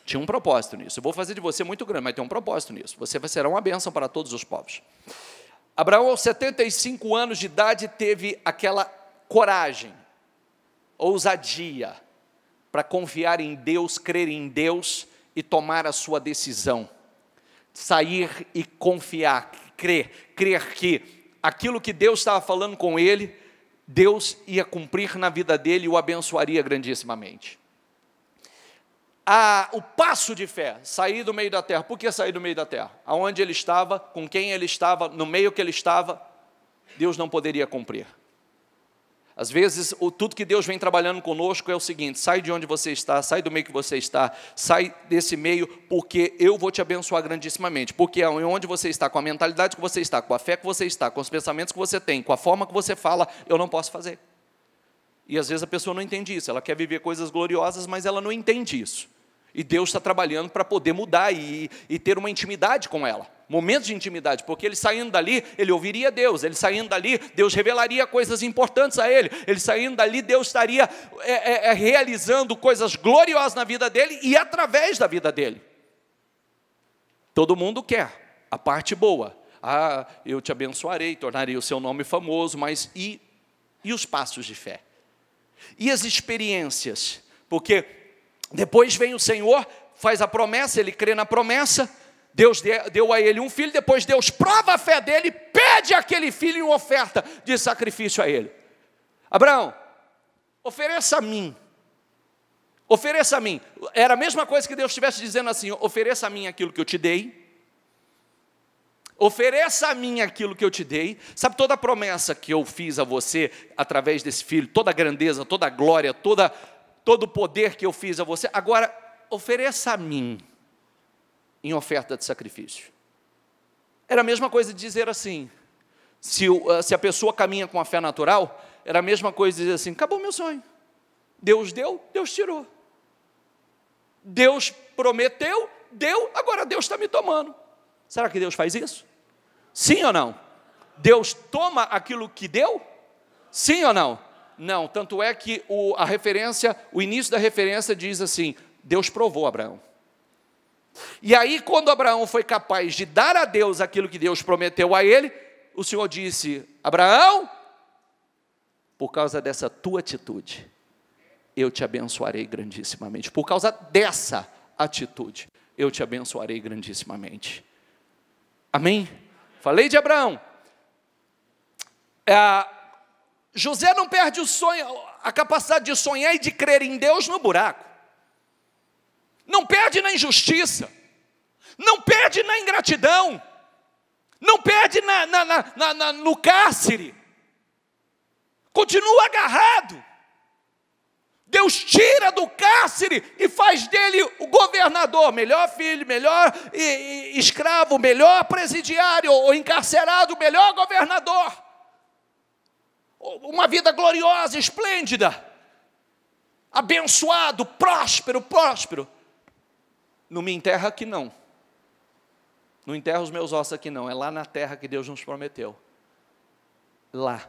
Tinha um propósito nisso. Eu vou fazer de você muito grande, mas tem um propósito nisso. Você será uma bênção para todos os povos. Abraão, aos 75 anos de idade, teve aquela coragem, ousadia, para confiar em Deus, crer em Deus e tomar a sua decisão. Sair e confiar, crer que aquilo que Deus estava falando com ele, Deus ia cumprir na vida dele e o abençoaria grandissimamente. O passo de fé, sair do meio da terra. Por que sair do meio da terra? Aonde ele estava, com quem ele estava, no meio que ele estava, Deus não poderia cumprir. Às vezes, tudo que Deus vem trabalhando conosco é o seguinte, sai de onde você está, sai do meio que você está, sai desse meio, porque eu vou te abençoar grandissimamente, porque onde você está, com a mentalidade que você está, com a fé que você está, com os pensamentos que você tem, com a forma que você fala, eu não posso fazer. E às vezes a pessoa não entende isso, ela quer viver coisas gloriosas, mas ela não entende isso. E Deus está trabalhando para poder mudar e ter uma intimidade com ela. Momentos de intimidade, porque ele saindo dali, ele ouviria Deus. Ele saindo dali, Deus revelaria coisas importantes a ele. Ele saindo dali, Deus estaria realizando coisas gloriosas na vida dele e através da vida dele. Todo mundo quer a parte boa. Eu te abençoarei, tornarei o seu nome famoso, mas e os passos de fé? E as experiências? Porque depois vem o Senhor, faz a promessa, ele crê na promessa, Deus deu a ele um filho, depois Deus prova a fé dele, pede aquele filho em oferta de sacrifício a ele. Abraão, ofereça a mim. Ofereça a mim. Era a mesma coisa que Deus estivesse dizendo assim: ofereça a mim aquilo que eu te dei. Ofereça a mim aquilo que eu te dei. Sabe, toda a promessa que eu fiz a você através desse filho, toda a grandeza, toda a glória, todo o poder que eu fiz a você, agora ofereça a mim em oferta de sacrifício. Era a mesma coisa de dizer assim, se a pessoa caminha com a fé natural, era a mesma coisa de dizer assim: acabou meu sonho. Deus deu, Deus tirou. Deus prometeu, deu, agora Deus está me tomando. Será que Deus faz isso? Sim ou não? Deus toma aquilo que deu? Sim ou não? Não, tanto é que o início da referência diz assim: Deus provou Abraão. E aí, quando Abraão foi capaz de dar a Deus aquilo que Deus prometeu a ele, o Senhor disse: Abraão, por causa dessa tua atitude, eu te abençoarei grandissimamente. Por causa dessa atitude, eu te abençoarei grandissimamente. Amém? Falei de Abraão. José não perde o sonho, a capacidade de sonhar e de crer em Deus no buraco. Não perde na injustiça, não perde na ingratidão, não perde no cárcere, continua agarrado. Deus tira do cárcere e faz dele o governador, melhor filho, melhor escravo, melhor presidiário, ou encarcerado, melhor governador. Uma vida gloriosa, esplêndida, abençoado, próspero. Não me enterra aqui não. Não enterra os meus ossos aqui não. É lá na terra que Deus nos prometeu. Lá.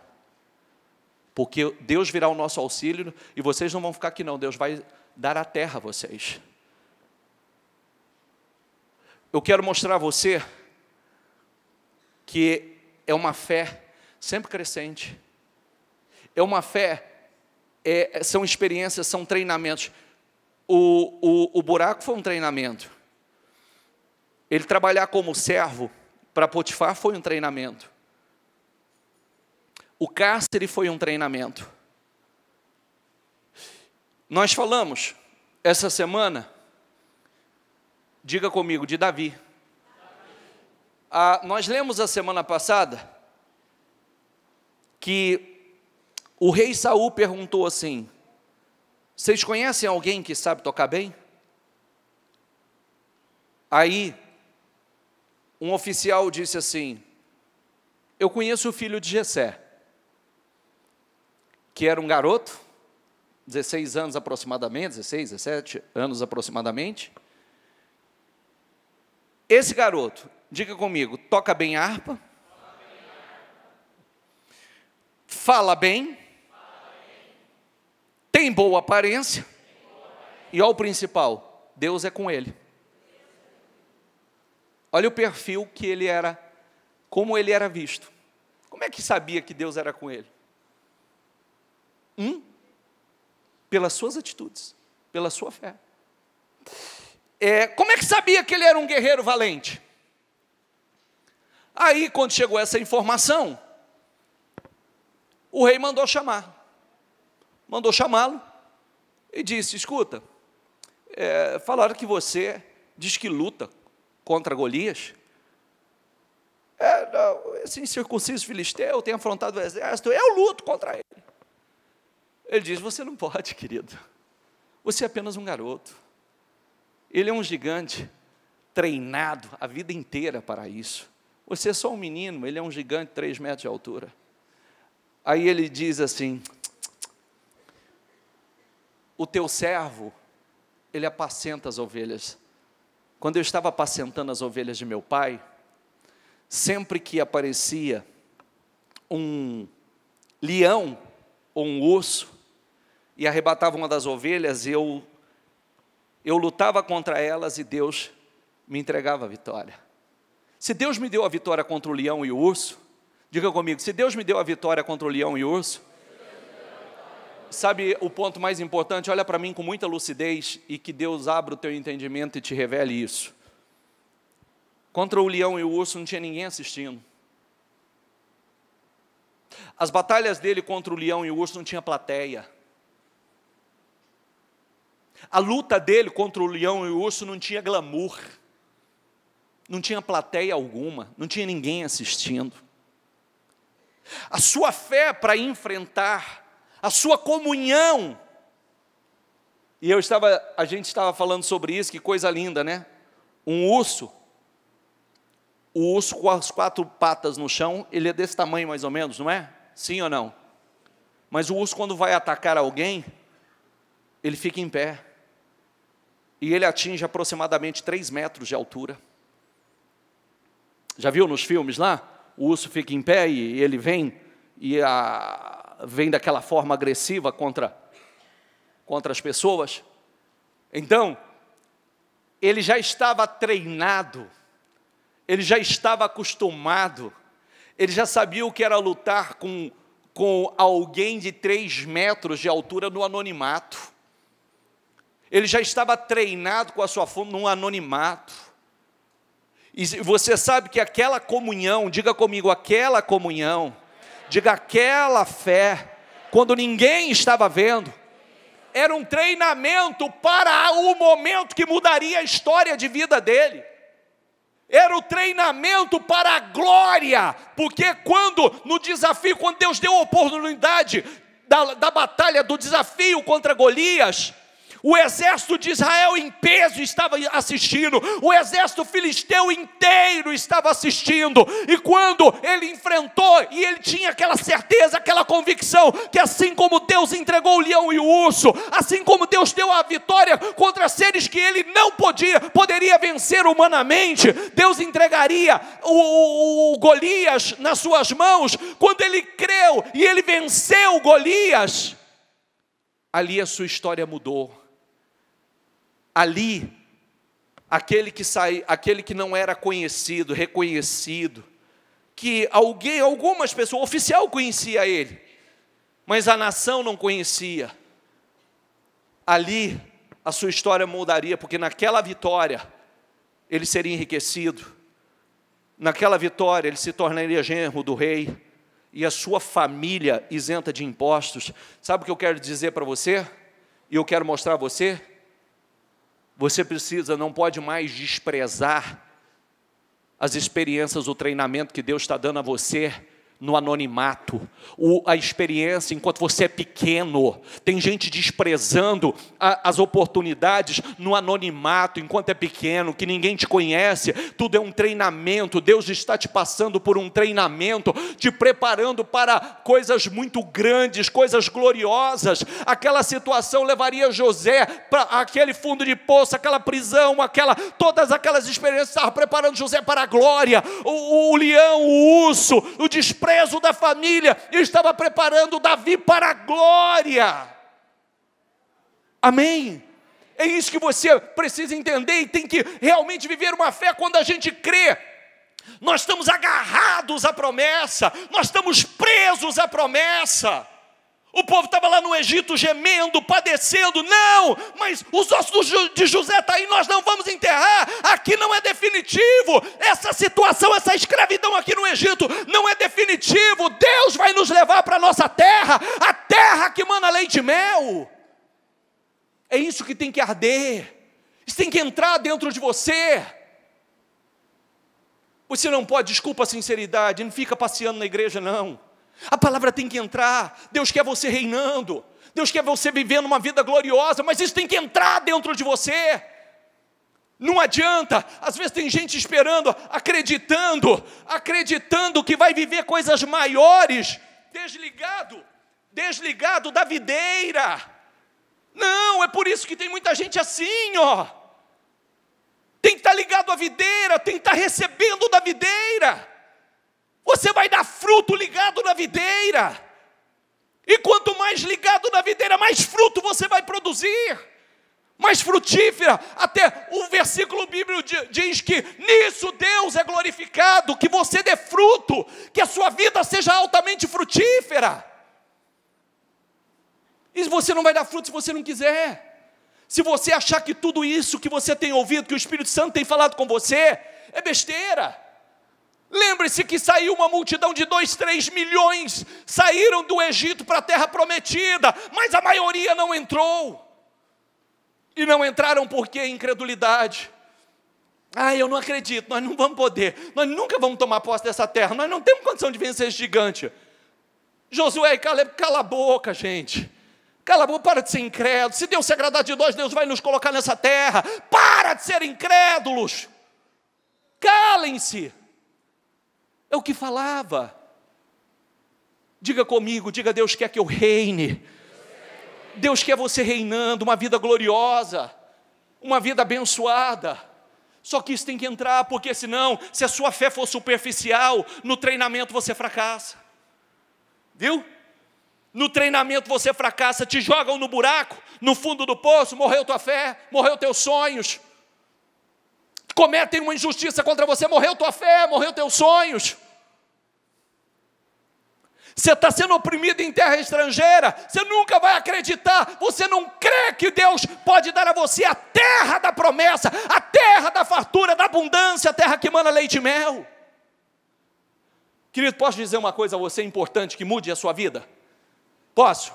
Porque Deus virá o nosso auxílio e vocês não vão ficar aqui não. Deus vai dar a terra a vocês. Eu quero mostrar a você que é uma fé sempre crescente. É uma fé, são experiências, são treinamentos. O buraco foi um treinamento. Ele trabalhar como servo para Potifar foi um treinamento. O cárcere foi um treinamento. Nós falamos essa semana, diga comigo, de Davi. Nós lemos a semana passada que o rei Saul perguntou assim: vocês conhecem alguém que sabe tocar bem? Aí, um oficial disse assim: eu conheço o filho de Jessé, que era um garoto, 16 anos aproximadamente, 16, 17 anos aproximadamente. Esse garoto, diga comigo, toca bem harpa, fala bem, tem boa aparência, e olha o principal, Deus é com ele. Olha o perfil que ele era, como ele era visto. Como é que sabia que Deus era com ele? Pelas suas atitudes, pela sua fé. Como é que sabia que ele era um guerreiro valente? Aí, quando chegou essa informação, o rei mandou chamá-lo e disse: escuta, falaram que você diz que luta contra Golias. Não, esse incircunciso filisteu tem afrontado o exército, eu luto contra ele. Ele diz: você não pode, querido, você é apenas um garoto. Ele é um gigante treinado a vida inteira para isso. Você é só um menino, ele é um gigante de 3 metros de altura. Aí ele diz assim: o teu servo, ele apacenta as ovelhas. Quando eu estava apacentando as ovelhas de meu pai, sempre que aparecia um leão ou um urso e arrebatava uma das ovelhas, eu lutava contra elas e Deus me entregava a vitória. Se Deus me deu a vitória contra o leão e o urso, diga comigo, se Deus me deu a vitória contra o leão e o urso, sabe o ponto mais importante? Olha para mim com muita lucidez e que Deus abra o teu entendimento e te revele isso. Contra o leão e o urso não tinha ninguém assistindo. As batalhas dele contra o leão e o urso não tinha plateia. A luta dele contra o leão e o urso não tinha glamour. Não tinha plateia alguma, não tinha ninguém assistindo. A sua fé para enfrentar, a sua comunhão. E a gente estava falando sobre isso, que coisa linda, né? Um urso, o urso com as 4 patas no chão, ele é desse tamanho mais ou menos, não é? Sim ou não? Mas o urso, quando vai atacar alguém, ele fica em pé. E ele atinge aproximadamente 3 metros de altura. Já viu nos filmes lá? O urso fica em pé e ele vem, vem daquela forma agressiva contra as pessoas. Então, ele já estava treinado, ele já estava acostumado, ele já sabia o que era lutar com alguém de 3 metros de altura no anonimato. Ele já estava treinado com a sua fome no anonimato. E você sabe que aquela comunhão, diga comigo, aquela comunhão, diga aquela fé, quando ninguém estava vendo, era um treinamento para o momento que mudaria a história de vida dele. Era o treinamento para a glória, porque no desafio, quando Deus deu a oportunidade da batalha, do desafio contra Golias, o exército de Israel em peso estava assistindo, o exército filisteu inteiro estava assistindo, e quando ele enfrentou, e ele tinha aquela certeza, aquela convicção, que assim como Deus entregou o leão e o urso, assim como Deus deu a vitória contra seres que ele não poderia vencer humanamente, Deus entregaria o Golias nas suas mãos. Quando ele creu e ele venceu Golias, ali a sua história mudou. Ali, aquele que não era conhecido, reconhecido, que algumas pessoas, o oficial conhecia ele, mas a nação não conhecia. Ali, a sua história mudaria, porque naquela vitória, ele seria enriquecido. Naquela vitória, ele se tornaria genro do rei, e a sua família isenta de impostos. Sabe o que eu quero dizer para você? E eu quero mostrar a você? Você não pode mais desprezar as experiências, o treinamento que Deus está dando a você no anonimato, a experiência enquanto você é pequeno. Tem gente desprezando as oportunidades no anonimato, enquanto é pequeno, que ninguém te conhece. Tudo é um treinamento. Deus está te passando por um treinamento, te preparando para coisas muito grandes, coisas gloriosas. Aquela situação levaria José para aquele fundo de poço, aquela prisão, todas aquelas experiências estavam preparando José para a glória. O leão, o urso, o desprezo da família estava preparando Davi para a glória. Amém? É isso que você precisa entender, e tem que realmente viver uma fé. Quando a gente crê, nós estamos agarrados à promessa, nós estamos presos à promessa. O povo estava lá no Egito gemendo, padecendo. Não, mas os ossos de José estão aí, nós não vamos enterrar. Aqui não é definitivo. Essa situação, essa escravidão aqui no Egito não é definitivo. Deus vai nos levar para a nossa terra, a terra que mana leite e mel. É isso que tem que arder. Isso tem que entrar dentro de você. Você não pode, desculpa a sinceridade, não fica passeando na igreja não. A palavra tem que entrar. Deus quer você reinando, Deus quer você vivendo uma vida gloriosa, mas isso tem que entrar dentro de você. Não adianta, às vezes tem gente esperando, acreditando que vai viver coisas maiores, desligado da videira. Não, é por isso que tem muita gente assim, ó. Tem que estar ligado à videira, tem que estar recebendo da videira. Você vai dar fruto ligado na videira. E quanto mais ligado na videira, mais fruto você vai produzir. Mais frutífera. Até o versículo bíblico diz que nisso Deus é glorificado, que você dê fruto, que a sua vida seja altamente frutífera. E você não vai dar fruto se você não quiser. Se você achar que tudo isso que você tem ouvido, que o Espírito Santo tem falado com você, É besteira. Lembre-se que saiu uma multidão de 2, 3 milhões, saíram do Egito para a terra prometida, mas a maioria não entrou. E não entraram por quê? Incredulidade. Eu não acredito, nós não vamos poder, nós nunca vamos tomar posse dessa terra, nós não temos condição de vencer esse gigante. Josué e Caleb, cala a boca, gente. Cala a boca, para de ser incrédulo. Se Deus se agradar de nós, Deus vai nos colocar nessa terra. Para de ser incrédulos. Calem-se. É o que falava. Diga comigo, diga: Deus quer que eu reine. Deus quer você reinando, uma vida gloriosa, uma vida abençoada. Só que isso tem que entrar, porque senão, se a sua fé for superficial, no treinamento você fracassa. Viu? No treinamento você fracassa, te jogam no buraco, no fundo do poço, morreu tua fé, morreu teus sonhos. Cometem uma injustiça contra você, morreu tua fé, morreu teus sonhos. Você está sendo oprimido em terra estrangeira, você nunca vai acreditar, você não crê que Deus pode dar a você a terra da promessa, a terra da fartura, da abundância, a terra que emana leite e mel. Querido, posso dizer uma coisa a você importante que mude a sua vida? Posso?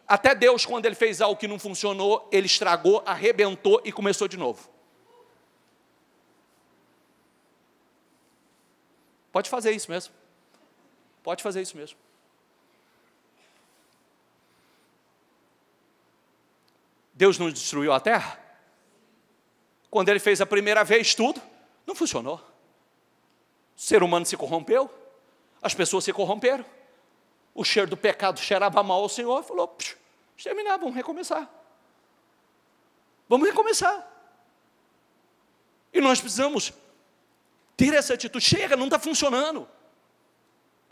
Até Deus, quando Ele fez algo que não funcionou, Ele estragou, arrebentou e começou de novo. Pode fazer isso mesmo. Pode fazer isso mesmo. Deus não destruiu a terra? Quando Ele fez a primeira vez tudo, não funcionou. O ser humano se corrompeu, as pessoas se corromperam, o cheiro do pecado cheirava mal ao Senhor, falou: exterminar, vamos recomeçar. Vamos recomeçar. E nós precisamos ter essa atitude. Chega, não está funcionando.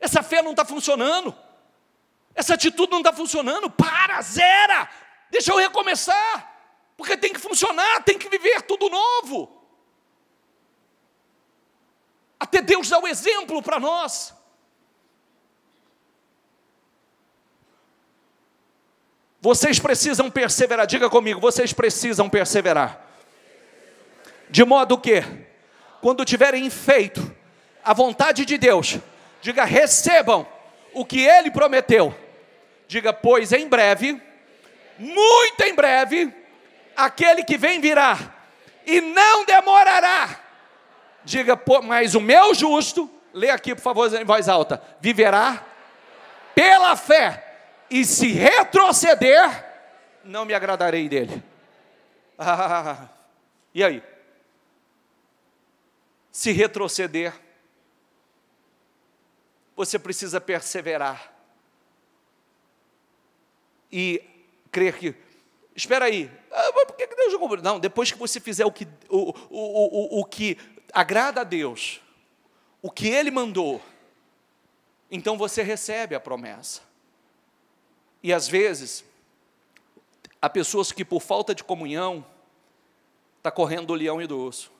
Essa fé não está funcionando. Essa atitude não está funcionando. Para, zera. Deixa eu recomeçar. Porque tem que funcionar, tem que viver tudo novo. Até Deus dá o exemplo para nós. Vocês precisam perseverar. Diga comigo, vocês precisam perseverar. De modo que, quando tiverem feito a vontade de Deus, diga: recebam o que Ele prometeu. Diga: pois em breve, muito em breve, aquele que vem virá, e não demorará. Diga: mas o meu justo, lê aqui por favor em voz alta, viverá pela fé, e se retroceder, não me agradarei dele. E aí? Se retroceder, você precisa perseverar e crer que, espera aí, por que Deus jogou? Não, depois que você fizer o que agrada a Deus, o que Ele mandou, então você recebe a promessa. E às vezes, há pessoas que por falta de comunhão, está correndo do leão e do urso.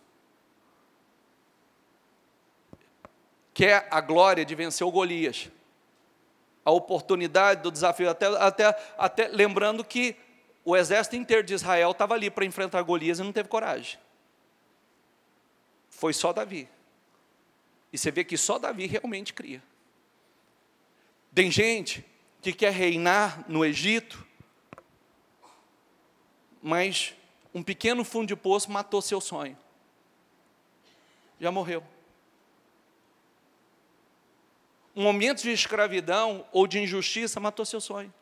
Quer a glória de vencer o Golias, a oportunidade do desafio, até lembrando que o exército inteiro de Israel estava ali para enfrentar Golias e não teve coragem. Foi só Davi. E você vê que só Davi realmente cria. Tem gente que quer reinar no Egito, mas um pequeno fundo de poço matou seu sonho. Já morreu. Um momento de escravidão ou de injustiça matou seu sonho.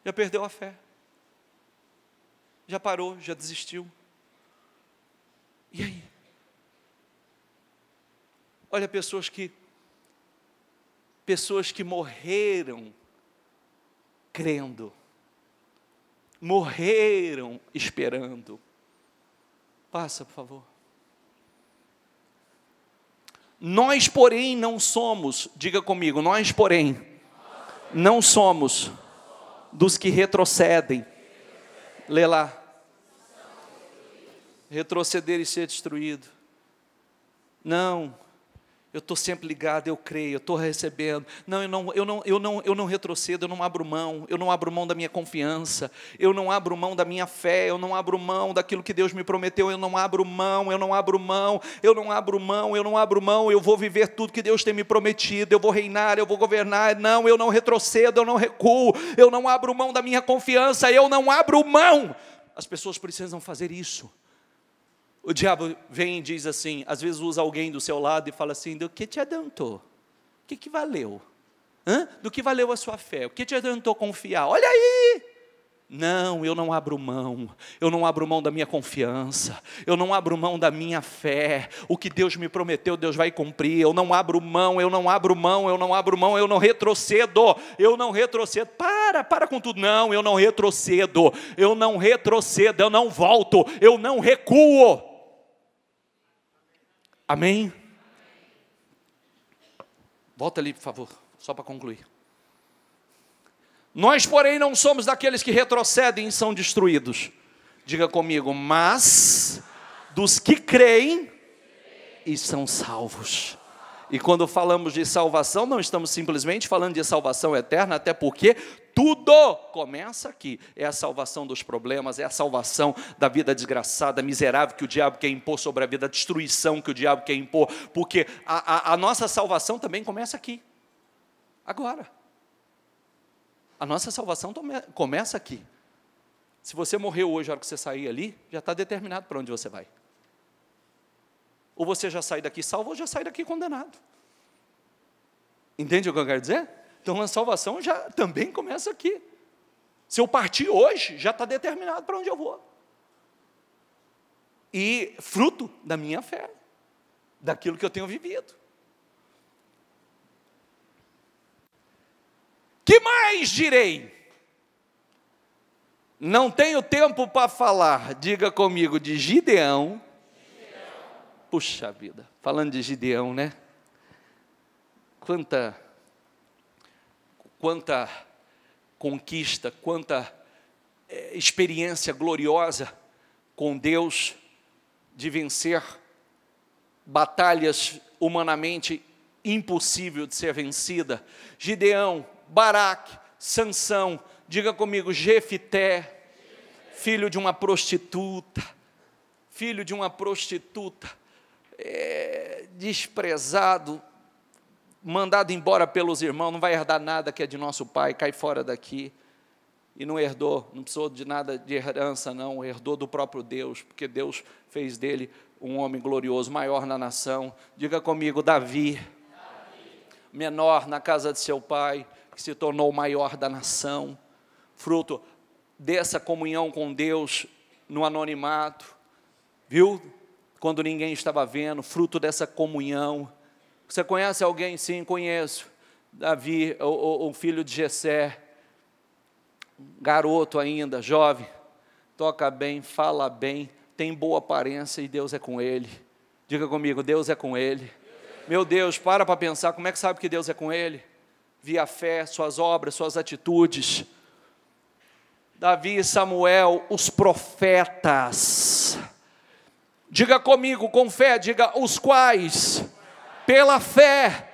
Já perdeu a fé. Já parou, já desistiu. E aí? Olha, pessoas que morreram crendo, morreram esperando. Passa, por favor. Nós, porém, não somos, diga comigo, nós, porém, não somos dos que retrocedem. Lê lá. Retroceder e ser destruído. Não. Eu estou sempre ligado, eu creio, eu estou recebendo. Não, eu não retrocedo, eu não abro mão da minha confiança, eu não abro mão da minha fé, eu não abro mão daquilo que Deus me prometeu, eu não abro mão, eu vou viver tudo que Deus tem me prometido, eu vou reinar, eu vou governar. Não, eu não retrocedo, eu não recuo, eu não abro mão da minha confiança, eu não abro mão. As pessoas precisam fazer isso. O diabo vem e diz assim, às vezes usa alguém do seu lado e fala assim: do que te adiantou? O que valeu? Do que valeu a sua fé? O que te adiantou confiar? Olha aí! Não, eu não abro mão da minha confiança, eu não abro mão da minha fé. O que Deus me prometeu, Deus vai cumprir. Eu não abro mão, eu não retrocedo. Para com tudo. Não, eu não retrocedo, eu não volto, eu não recuo. Amém? Volta ali, por favor, só para concluir. Nós, porém, não somos daqueles que retrocedem e são destruídos. Diga comigo, mas dos que creem e são salvos. E quando falamos de salvação, não estamos simplesmente falando de salvação eterna, até porque tudo começa aqui. É a salvação dos problemas, é a salvação da vida desgraçada, miserável que o diabo quer impor sobre a vida, a destruição que o diabo quer impor, porque a nossa salvação também começa aqui, agora. A nossa salvação começa aqui. Se você morreu hoje, a hora que você sair ali, já está determinado para onde você vai. Ou você já sai daqui salvo, ou já sai daqui condenado. Entende o que eu quero dizer? Então a salvação já também começa aqui. Se eu partir hoje, já está determinado para onde eu vou. E fruto da minha fé, daquilo que eu tenho vivido. Que mais direi? Não tenho tempo para falar. Diga comigo de Gideão. Puxa vida, falando de Gideão, né? Quanta conquista, quanta experiência gloriosa com Deus, de vencer batalhas humanamente impossível de ser vencida. Gideão, Baraque, Sansão, diga comigo, Jefité, filho de uma prostituta, desprezado, mandado embora pelos irmãos, não vai herdar nada que é de nosso pai, cai fora daqui. E não herdou, não precisou de nada de herança não, herdou do próprio Deus, porque Deus fez dele um homem glorioso, maior na nação. Diga comigo, Davi, menor na casa de seu pai, que se tornou o maior da nação, fruto dessa comunhão com Deus no anonimato, viu? Quando ninguém estava vendo, fruto dessa comunhão. Você conhece alguém? Sim, conheço. Davi, o filho de Jessé, garoto ainda, jovem, toca bem, fala bem, tem boa aparência e Deus é com ele. Diga comigo, Deus é com ele. Meu Deus, para pensar, como é que sabe que Deus é com ele? Via fé, suas obras, suas atitudes. Davi e Samuel, os profetas. Diga comigo, com fé, diga, os quais, pela fé.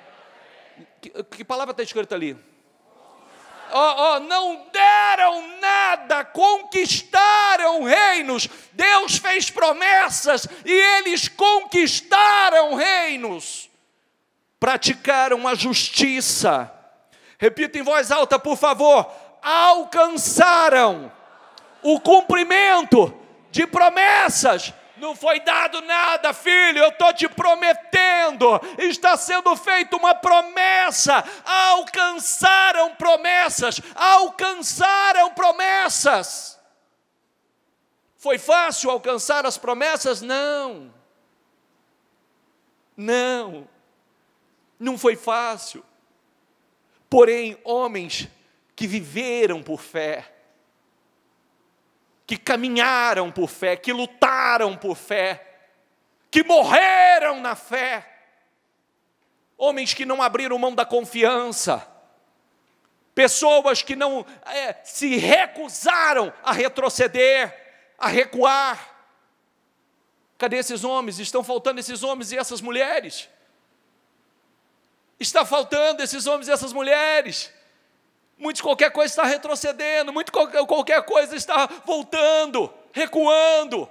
Que palavra está escrita ali? Não deram nada, conquistaram reinos. Deus fez promessas e eles conquistaram reinos. Praticaram a justiça. Repita em voz alta, por favor. Alcançaram o cumprimento de promessas. Não foi dado nada, filho, eu estou te prometendo, está sendo feita uma promessa. Alcançaram promessas, Foi fácil alcançar as promessas? Não foi fácil. Porém, homens que viveram por fé, que caminharam por fé, que lutaram por fé, que morreram na fé, homens que não abriram mão da confiança, pessoas que não se recusaram a retroceder, a recuar. Cadê esses homens? Estão faltando esses homens e essas mulheres. Está faltando esses homens e essas mulheres. Muito qualquer coisa está retrocedendo, muito qualquer coisa está voltando, recuando.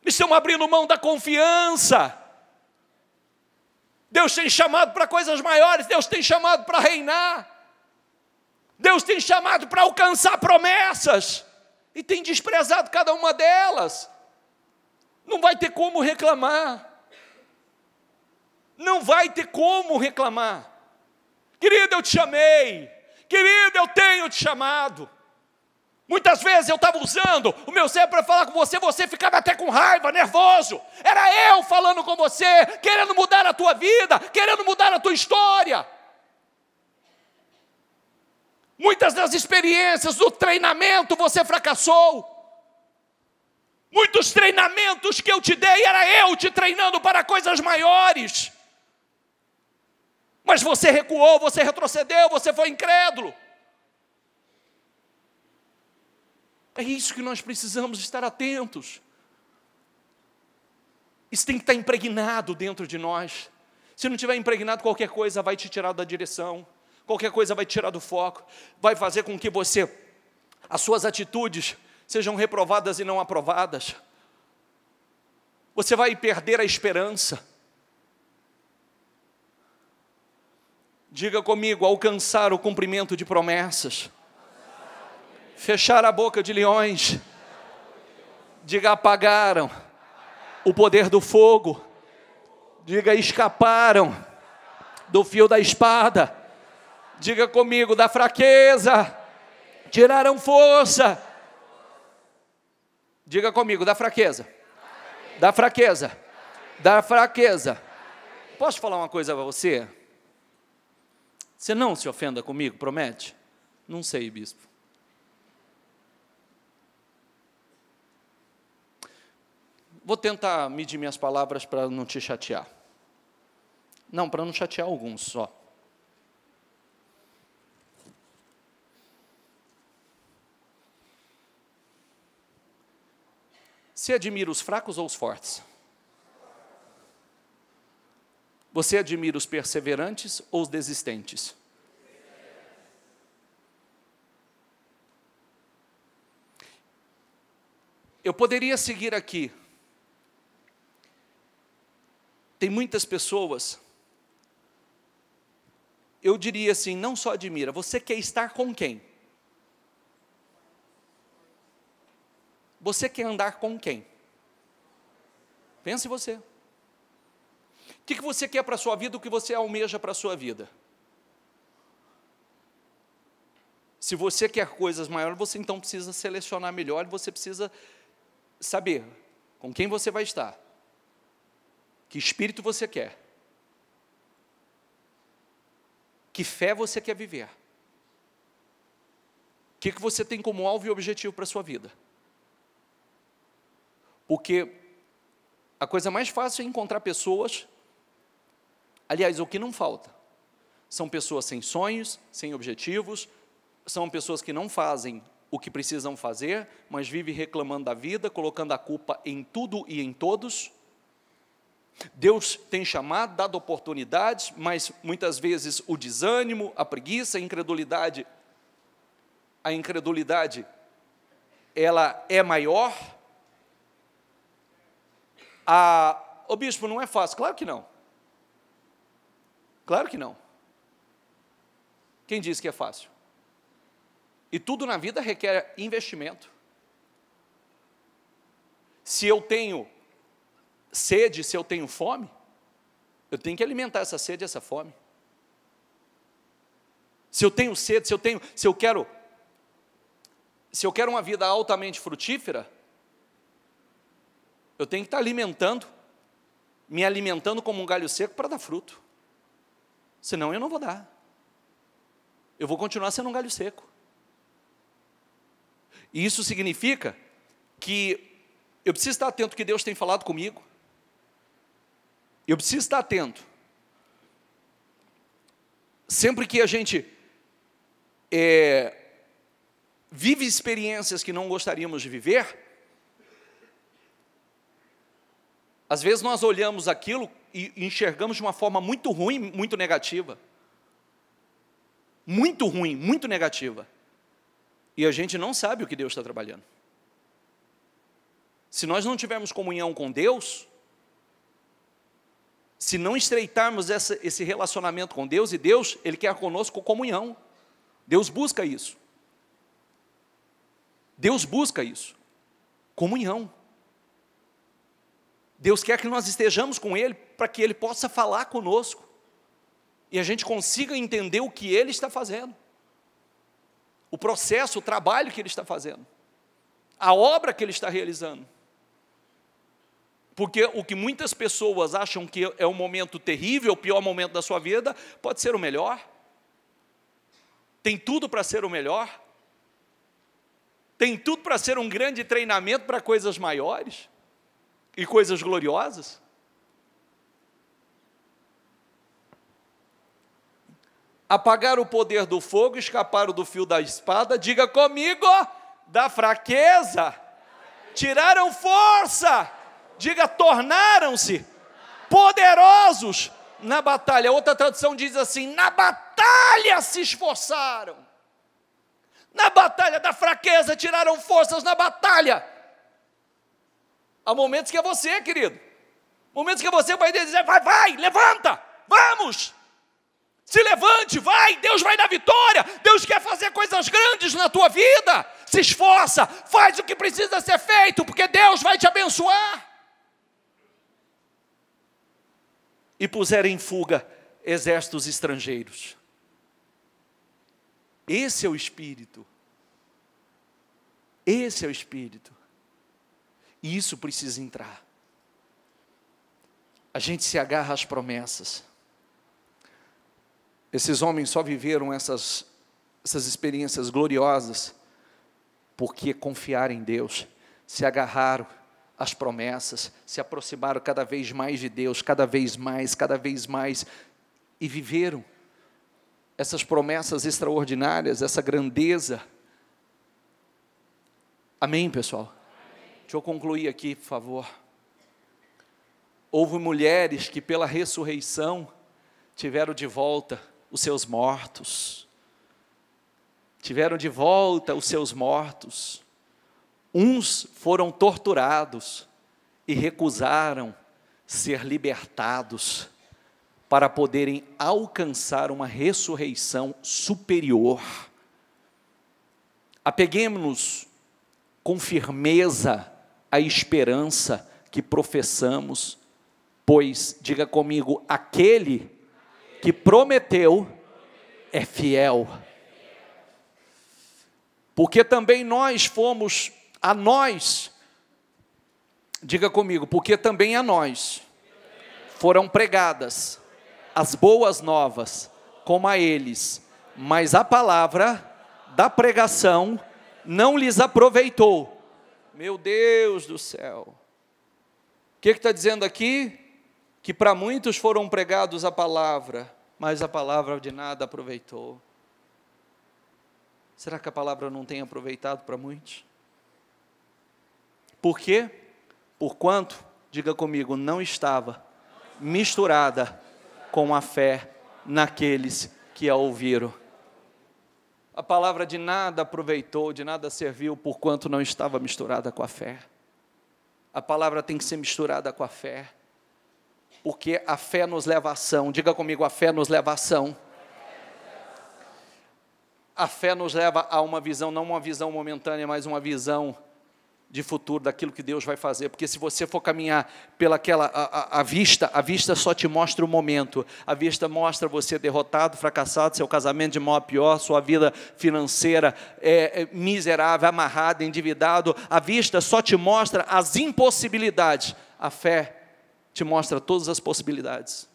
Estão abrindo mão da confiança. Deus tem chamado para coisas maiores, Deus tem chamado para reinar. Deus tem chamado para alcançar promessas e tem desprezado cada uma delas. Não vai ter como reclamar. Não vai ter como reclamar. Querido, eu te chamei. Querido, eu tenho te chamado. Muitas vezes eu estava usando o meu cérebro para falar com você, você ficava até com raiva, nervoso. Era eu falando com você, querendo mudar a tua vida, querendo mudar a tua história. Muitas das experiências do treinamento você fracassou. Muitos treinamentos que eu te dei, era eu te treinando para coisas maiores. Mas você recuou, você retrocedeu, você foi incrédulo. É isso que nós precisamos estar atentos. Isso tem que estar impregnado dentro de nós. Se não tiver impregnado, qualquer coisa vai te tirar da direção. Qualquer coisa vai te tirar do foco. Vai fazer com que as suas atitudes sejam reprovadas e não aprovadas. Você vai perder a esperança. Diga comigo, alcançar o cumprimento de promessas. Fechar a boca de leões. Diga, apagaram o poder do fogo. Diga, escaparam do fio da espada. Diga comigo, da fraqueza tiraram força. Diga comigo, da fraqueza. Da fraqueza. Da fraqueza. Posso falar uma coisa para você? Você não se ofenda comigo, promete? Não sei, bispo. Vou tentar medir minhas palavras para não te chatear. Não, para não chatear alguns só. Você admira os fracos ou os fortes? Você admira os perseverantes ou os desistentes? Eu poderia seguir aqui. Tem muitas pessoas, eu diria assim, não só admira, você quer estar com quem? Você quer andar com quem? Pense em você. O que você quer para a sua vida, o que você almeja para a sua vida? Se você quer coisas maiores, você então precisa selecionar melhor, você precisa saber com quem você vai estar, que espírito você quer, que fé você quer viver, o que você tem como alvo e objetivo para a sua vida. Porque a coisa mais fácil é encontrar pessoas, aliás, o que não falta, são pessoas sem sonhos, sem objetivos, são pessoas que não fazem o que precisam fazer, mas vivem reclamando da vida, colocando a culpa em tudo e em todos. Deus tem chamado, dado oportunidades, mas muitas vezes o desânimo, a preguiça, a incredulidade, ela é maior. Ô bispo, não é fácil. Claro que não. Claro que não. Quem disse que é fácil? E tudo na vida requer investimento. Se eu tenho sede, se eu tenho fome, eu tenho que alimentar essa sede e essa fome. Se eu tenho sede, se eu quero uma vida altamente frutífera, eu tenho que estar me alimentando como um galho seco para dar fruto. Senão eu não vou dar. Eu vou continuar sendo um galho seco. E isso significa que eu preciso estar atento ao que Deus tem falado comigo. Eu preciso estar atento. Sempre que a gente vive experiências que não gostaríamos de viver, às vezes nós olhamos aquilo e enxergamos de uma forma muito ruim, muito negativa. Muito ruim, muito negativa. E a gente não sabe o que Deus está trabalhando. Se nós não tivermos comunhão com Deus, se não estreitarmos esse relacionamento com Deus, e Deus, Ele quer conosco comunhão. Deus busca isso. Deus busca isso. Comunhão. Deus quer que nós estejamos com Ele, para que Ele possa falar conosco. E a gente consiga entender o que Ele está fazendo. O processo, o trabalho que Ele está fazendo. A obra que Ele está realizando. Porque o que muitas pessoas acham que é um momento terrível, o pior momento da sua vida, pode ser o melhor. Tem tudo para ser o melhor. Tem tudo para ser um grande treinamento para coisas maiores e coisas gloriosas. Apagar o poder do fogo, escapar do fio da espada, diga comigo, da fraqueza, tiraram força, diga, tornaram-se poderosos na batalha. Outra tradução diz assim, na batalha se esforçaram. Na batalha da fraqueza, tiraram forças na batalha. Há momentos que é você, querido. Momentos que você vai dizer, vai, levanta, vamos. Se levante, vai, Deus vai dar vitória. Deus quer fazer coisas grandes na tua vida. Se esforça, faz o que precisa ser feito, porque Deus vai te abençoar. E puseram em fuga exércitos estrangeiros. Esse é o Espírito. Esse é o Espírito. E isso precisa entrar. A gente se agarra às promessas. Esses homens só viveram essas experiências gloriosas porque confiaram em Deus, se agarraram às promessas, se aproximaram cada vez mais de Deus, cada vez mais, e viveram essas promessas extraordinárias, essa grandeza. Amém, pessoal? Amém. Deixa eu concluir aqui, por favor. Houve mulheres que pela ressurreição tiveram de volta os seus mortos. Tiveram de volta os seus mortos. Uns foram torturados e recusaram ser libertados para poderem alcançar uma ressurreição superior. Apeguemo-nos com firmeza à esperança que professamos, pois, diga comigo, aquele que prometeu é fiel. Porque também nós fomos, a nós, diga comigo, porque também a nós foram pregadas as boas novas, como a eles, mas a palavra da pregação não lhes aproveitou. Meu Deus do céu. O que está dizendo aqui? Que para muitos foram pregados a palavra, mas a palavra de nada aproveitou. Será que a palavra não tem aproveitado para muitos? Por quê? Porquanto, diga comigo, não estava misturada com a fé naqueles que a ouviram. A palavra de nada aproveitou, de nada serviu, porquanto não estava misturada com a fé. A palavra tem que ser misturada com a fé, porque a fé nos leva à ação. Diga comigo, a fé nos leva à ação. A fé nos leva a uma visão, não uma visão momentânea, mas uma visão de futuro, daquilo que Deus vai fazer. Porque se você for caminhar a vista só te mostra o momento. A vista mostra você derrotado, fracassado, seu casamento de mal a pior, sua vida financeira miserável, amarrada, endividado. A vista só te mostra as impossibilidades. A fé te mostra todas as possibilidades.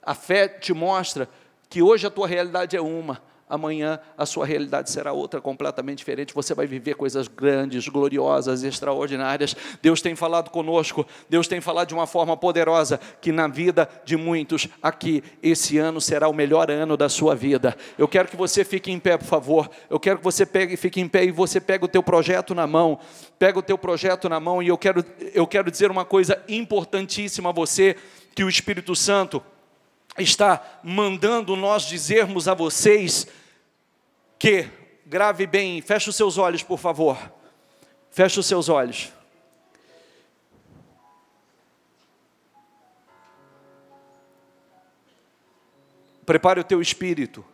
A fé te mostra que hoje a tua realidade é uma, amanhã a sua realidade será outra, completamente diferente. Você vai viver coisas grandes, gloriosas, extraordinárias. Deus tem falado conosco, Deus tem falado de uma forma poderosa, que na vida de muitos aqui, esse ano será o melhor ano da sua vida. Eu quero que você fique em pé, por favor. Eu quero que você fique em pé e você pegue o teu projeto na mão. Pega o teu projeto na mão, e eu quero dizer uma coisa importantíssima a você, que o Espírito Santo está mandando nós dizermos a vocês, que, grave bem, feche os seus olhos, por favor, feche os seus olhos. Prepare o teu espírito.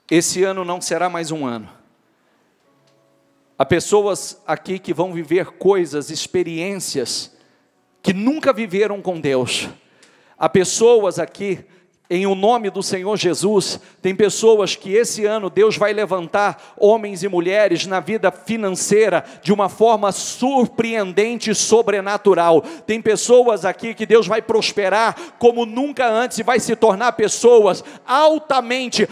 Esse ano não será mais um ano. Há pessoas aqui que vão viver coisas, experiências, que nunca viveram com Deus. Há pessoas aqui, em o nome do Senhor Jesus, tem pessoas que esse ano Deus vai levantar homens e mulheres na vida financeira de uma forma surpreendente e sobrenatural. Tem pessoas aqui que Deus vai prosperar como nunca antes e vai se tornar pessoas altamente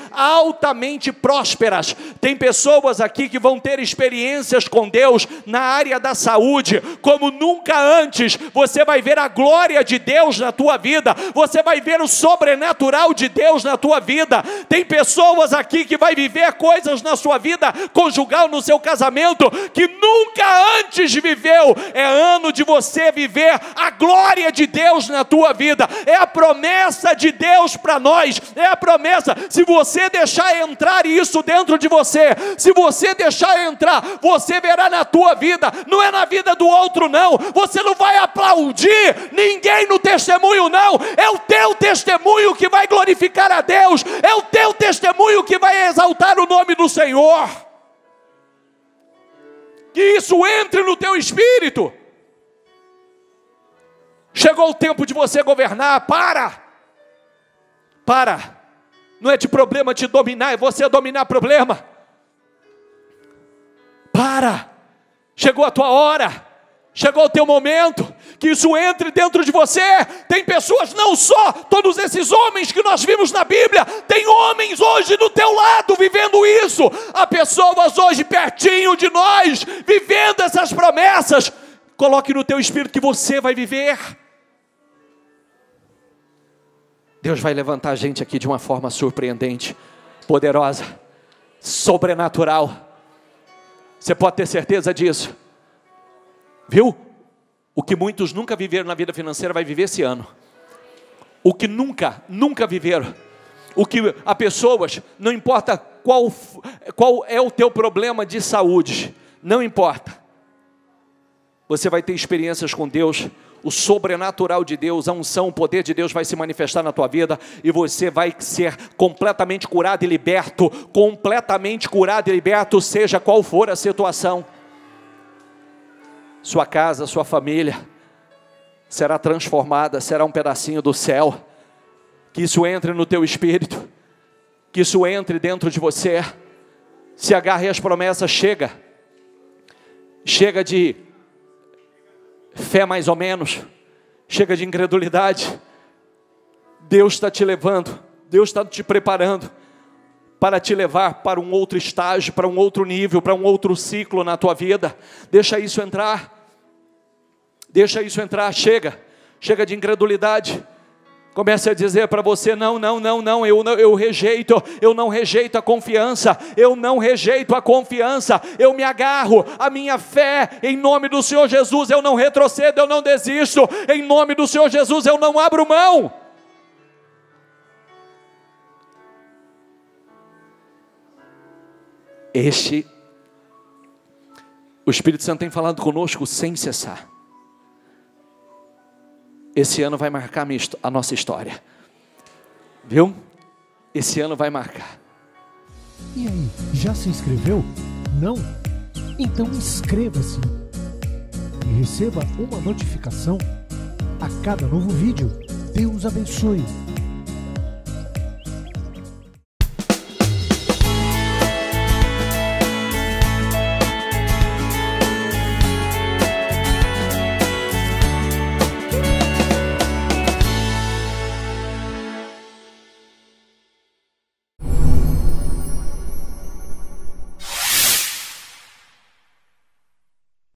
prósperas. Tem pessoas aqui que vão ter experiências com Deus na área da saúde como nunca antes. Você vai ver a glória de Deus na tua vida, você vai ver o sobrenatural de Deus na tua vida. Tem pessoas aqui que vai viver coisas na sua vida conjugal, no seu casamento, que nunca antes viveu. É ano de você viver a glória de Deus na tua vida. É a promessa de Deus para nós, é a promessa. Se você deixar entrar isso dentro de você, se você deixar entrar, você verá na tua vida, não é na vida do outro não. Você não vai aplaudir ninguém no testemunho não, é o teu testemunho que vai glorificar a Deus, é o teu testemunho que vai exaltar o nome do Senhor. Que isso entre no teu espírito. Chegou o tempo de você governar. Para, não é de problema te dominar, é você dominar problema. Chegou a tua hora, chegou o teu momento, que isso entre dentro de você. Tem pessoas, não só todos esses homens que nós vimos na Bíblia, tem homens hoje do teu lado vivendo isso. Há pessoas hoje pertinho de nós, vivendo essas promessas. Coloque no teu espírito que você vai viver. Deus vai levantar a gente aqui de uma forma surpreendente, poderosa, sobrenatural. Você pode ter certeza disso. Viu? O que muitos nunca viveram na vida financeira vai viver esse ano. O que nunca viveram. O que há pessoas, não importa qual é o teu problema de saúde, não importa. Você vai ter experiências com Deus, o sobrenatural de Deus, a unção, o poder de Deus vai se manifestar na tua vida, e você vai ser completamente curado e liberto, seja qual for a situação. Sua casa, sua família será transformada, será um pedacinho do céu. Que isso entre no teu espírito, que isso entre dentro de você. Se agarre às promessas. Chega de fé mais ou menos, chega de incredulidade. Deus está te levando, Deus está te preparando para te levar para um outro estágio, para um outro nível, para um outro ciclo na tua vida. Deixa isso entrar, chega de incredulidade. Comece a dizer para você, não, eu não rejeito a confiança, eu me agarro à minha fé, em nome do Senhor Jesus, eu não retrocedo, eu não desisto, em nome do Senhor Jesus, eu não abro mão. O Espírito Santo tem falado conosco sem cessar. Esse ano vai marcar a nossa história. Viu? Esse ano vai marcar. E aí, já se inscreveu? Não? Então inscreva-se e receba uma notificação a cada novo vídeo. Deus abençoe.